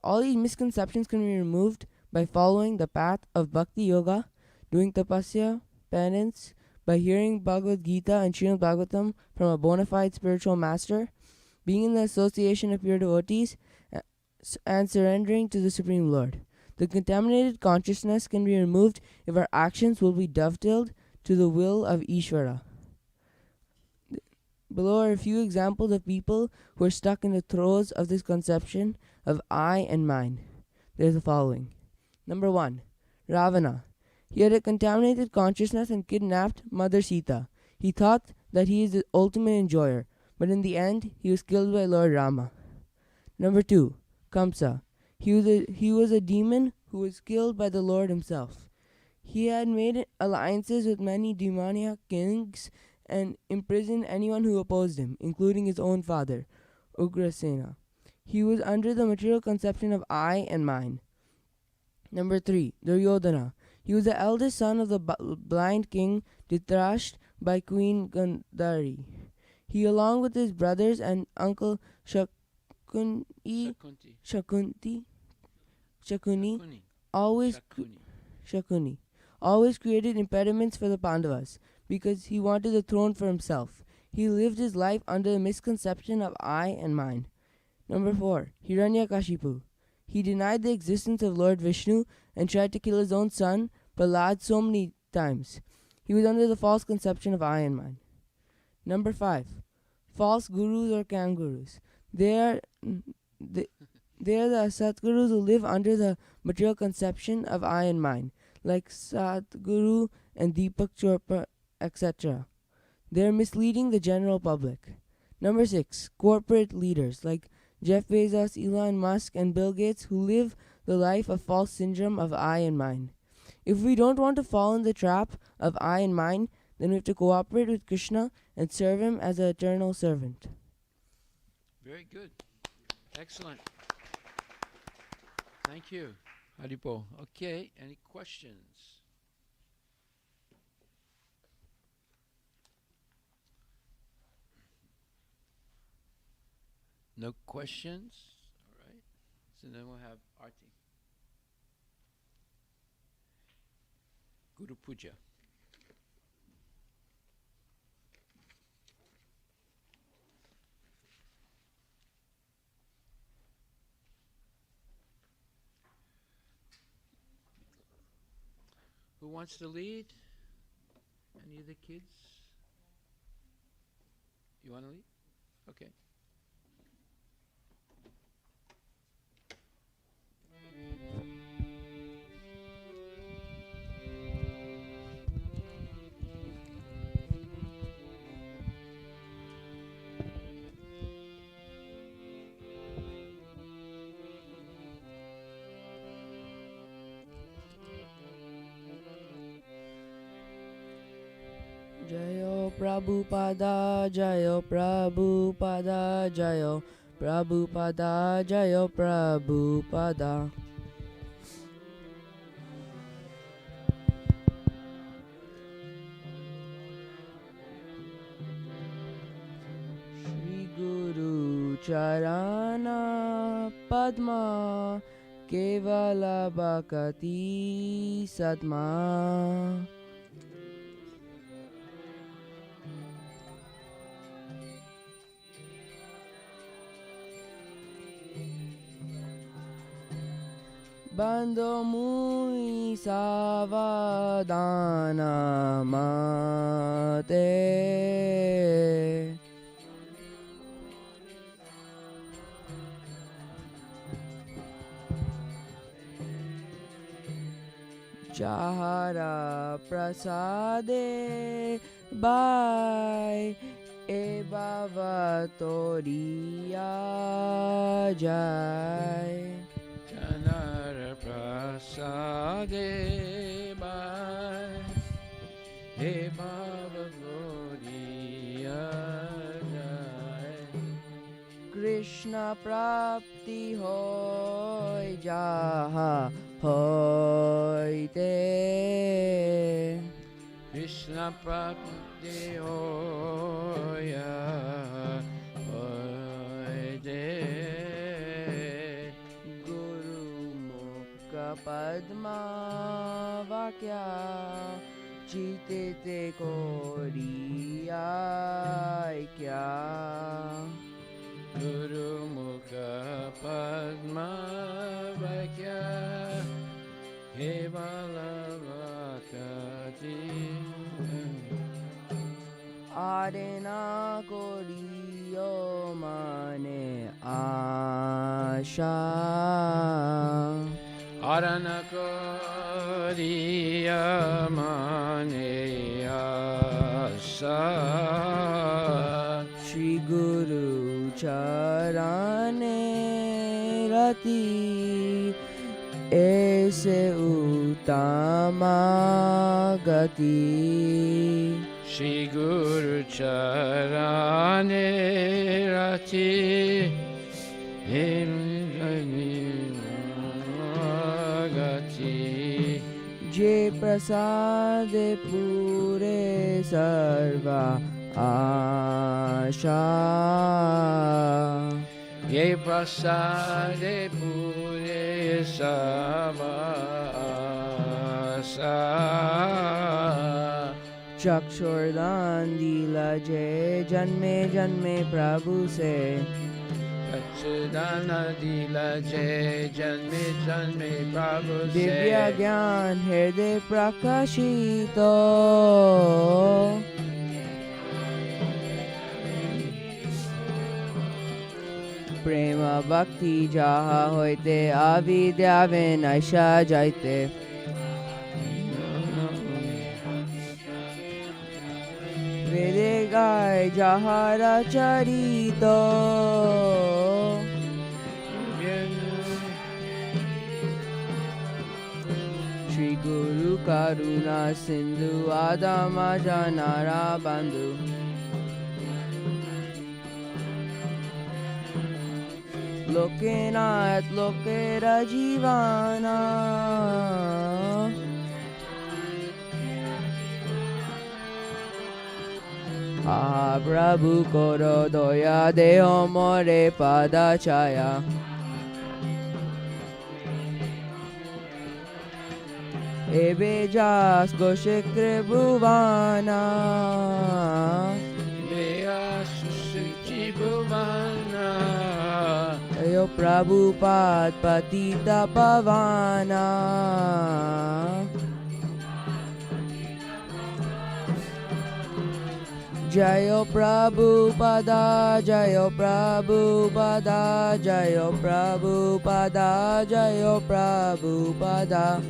All these misconceptions can be removed by following the path of Bhakti Yoga, doing tapasya, penance, by hearing Bhagavad Gita and Srimad Bhagavatam from a bona fide spiritual master, being in the association of pure devotees, and surrendering to the Supreme Lord. The contaminated consciousness can be removed if our actions will be dovetailed to the will of Ishvara. Below are a few examples of people who are stuck in the throes of this conception of I and mine. There's the following. Number 1. Ravana. He had a contaminated consciousness and kidnapped Mother Sita. He thought that he is the ultimate enjoyer, but in the end, he was killed by Lord Rama. Number 2. Kamsa. He was a demon who was killed by the Lord himself. He had made alliances with many demoniac kings and imprisoned anyone who opposed him, including his own father, Ugrasena. He was under the material conception of I and mine. Number 3. Duryodhana. He was the eldest son of the blind king Dhritarashtra by Queen Gandhari. He, along with his brothers and uncle Shakuni, always created impediments for the Pandavas because he wanted the throne for himself. He lived his life under the misconception of I and mine. Number 4. Hiranyakashipu. He denied the existence of Lord Vishnu and tried to kill his own son, Prahlad, so many times. He was under the false conception of I and mine. Number 5. False gurus or kangaroos. They are the Satgurus who live under the material conception of I and mine, like Sadguru and Deepak Chopra, etc. They are misleading the general public. Number 6. Corporate leaders like Jeff Bezos, Elon Musk, and Bill Gates who live the life of false syndrome of I and mine. If we don't want to fall in the trap of I and mine, then we have to cooperate with Krishna and serve him as an eternal servant. Very good. Excellent. Thank you, Haribo. Okay, any questions? No questions? All right. So then we'll have Aarti. Guru Puja. Who wants to lead? Any of the kids? You want to lead? Okay. Jayo Prabhupada, Jayo Prabhupada, Jayo Prabhupada, Jayo Prabhupada. Shri Guru Charana Padma Kevala Bhakati Satma. Bando muy savadana mate. Jahara prasade by e bhavatoriya jai. Janara prasade bhai he bhava gloriya jai. Krishna prapti hoy jaha hoyte. Krishna prapti hoya hoyte. Guru mukha padma vakya chitete koriya kya. Guru Mukha Padma Vakya He Balavakati Arena koriyo mane asha. Arana Koriya Mane Asa Shri Guru Charane Rati Aise Uttama Gati. Shri Guru Charane Rati Gati Je Prasade Pure Sarva Asha. Ye Prasade Pure Savasa Chakshordan Dila Je Janme Janme Prabhu Se. Chudana Dila Jai Janme Janme Prabhu Divya Se Gyan Hriday Prakashito. Prema Bhakti Jaha Hoite Avidya Vinasha Jaite. Vede Gai Jahara Charito. Shri Guru Karuna Sindhu Adama Janara Bandhu. Lokenat Lokera Jivana. Ah Prabhu Koro Doya Deho More Pada Chaya. Ebe Jas Goshekre Bhuvana. Meya Susuchi Bhuvana Ayo Prabhupada Patita Pavana. Jayo Prabhupada, Jayo Prabhupada, Jayo Prabhupada, Jayo Prabhupada.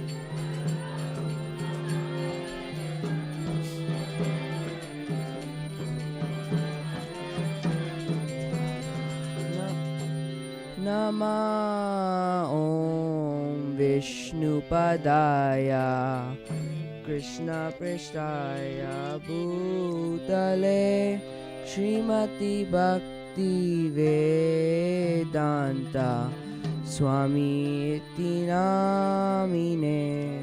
Nama Om Vishnupadaya Krishna Prishtaya Bhutale Srimati Bhakti Vedanta Swami Iti Namine.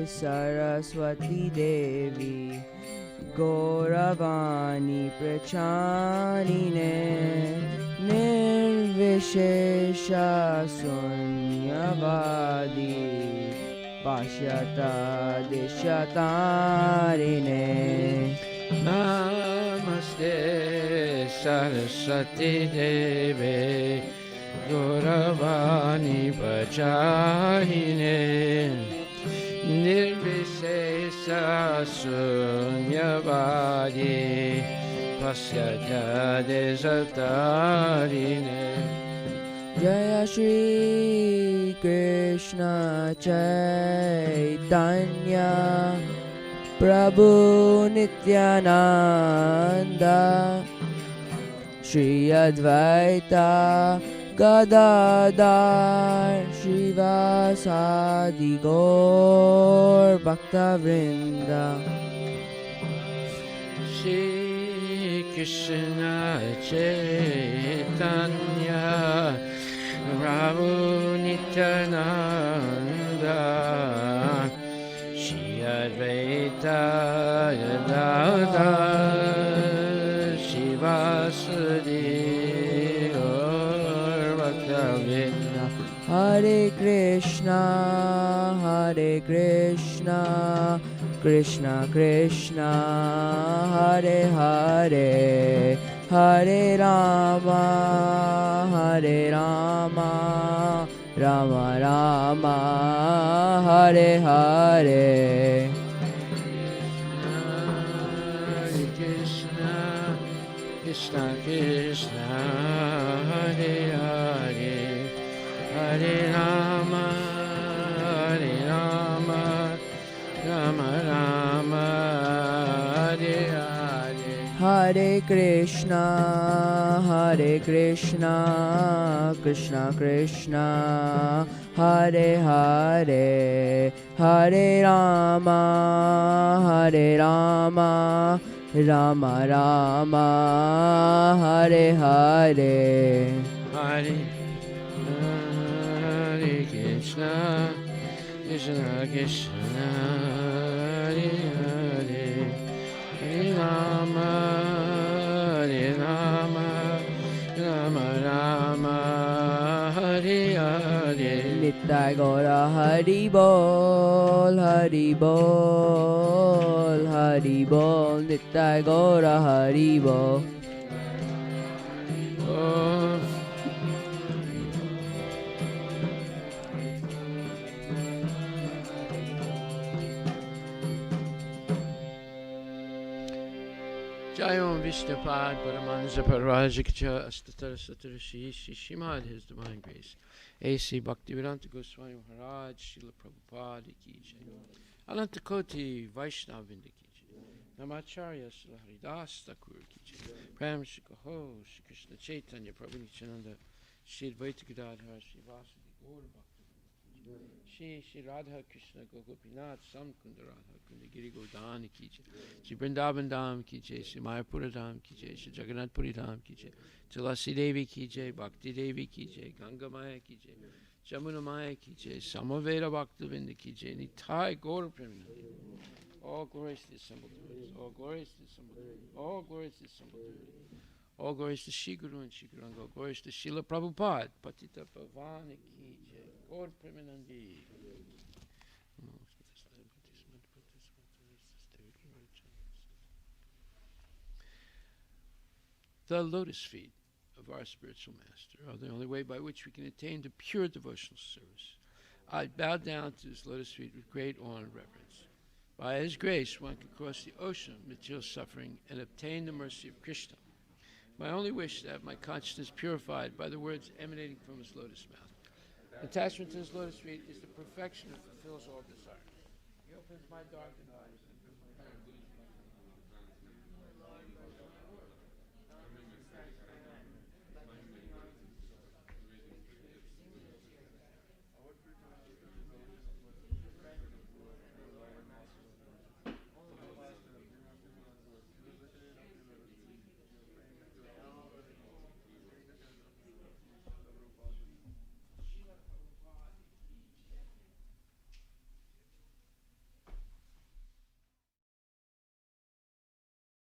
Saraswati Devi Gauravani Prachanine Nirvishesha Sunyavadi Pashyata Dishatarine Namaste Saraswati Devi Gauravani Prachanine Nirvishesha Sunyavadi Pasyata Desatarine Jaya Shri Krishna Chaitanya Prabhu Nityananda Shri Advaita Gadadhar Shrivasadi Gaur Bhaktavrinda Shri Krishna Chaitanya Prabhu Nityananda Shri Advaita Gadadhar Shivasadi Gaur Bhaktavrinda Hare Krishna Krishna Krishna Hare Hare Hare Rama Rama Rama Hare Hare Hare Krishna Krishna Krishna Hare Hare Hare Rama Rama Rama Hare Hare Hare Krishna Krishna Krishna Hare Hare Hare Rama Rama Rama Hare Hare Hare Krishna Krishna Krishna Hare Hare Hare Rama Rama Rama Hare Hare Nittai Gaura Hari Bol Nittai Gaura Hari Bol Oh Jayom Vishnupad Paramansa Parajikcha Astatara Satarashi Shimad His Divine Grace A.C. Bhaktivedanta Goswami Maharaj Srila Prabhupada Ki Jai Ananta Koti Vaishnavinda Ki Jai Namacharya Srila Haridas Thakur Ki Jai Prem Shri Kaho Shri Krishna Chaitanya Prabhu Nityananda Shri Advaita Gadadhar Shri Vasudeva Gaur Bhakti Shri Radha Krishna Gopinath Samkunda Radha Kunda Giri Govardhana Ki Jai Shri Vrindavan Dham Ki Jai Shri Mayapura Dham Ki Jai Shri Jagannath Puri Dham Ki Jai Tulasi Devi Ki Jai Bhakti Devi Ki Jai Ganga Maya Ki Jai Jamuna Maya Ki Jai Samaveda Bhaktavinda Ki Jai Nitai Gaur Premanandi All glories to the assembled devotees. All glories to the assembled devotees. All glories to the assembled devotees. All glories to Shri Guru and Shri Guranga. All glories to Srila Prabhupada. Patita Pavani Ki Jai. Gaur Premanandi. The lotus feet of our spiritual master are the only way by which we can attain to pure devotional service. I bow down to his lotus feet with great awe and reverence. By his grace, one can cross the ocean of material suffering and obtain the mercy of Krishna. My only wish is to have my consciousness purified by the words emanating from his lotus mouth. Attachment to his lotus feet is the perfection that fulfills all desires. He opens my darkened eyes.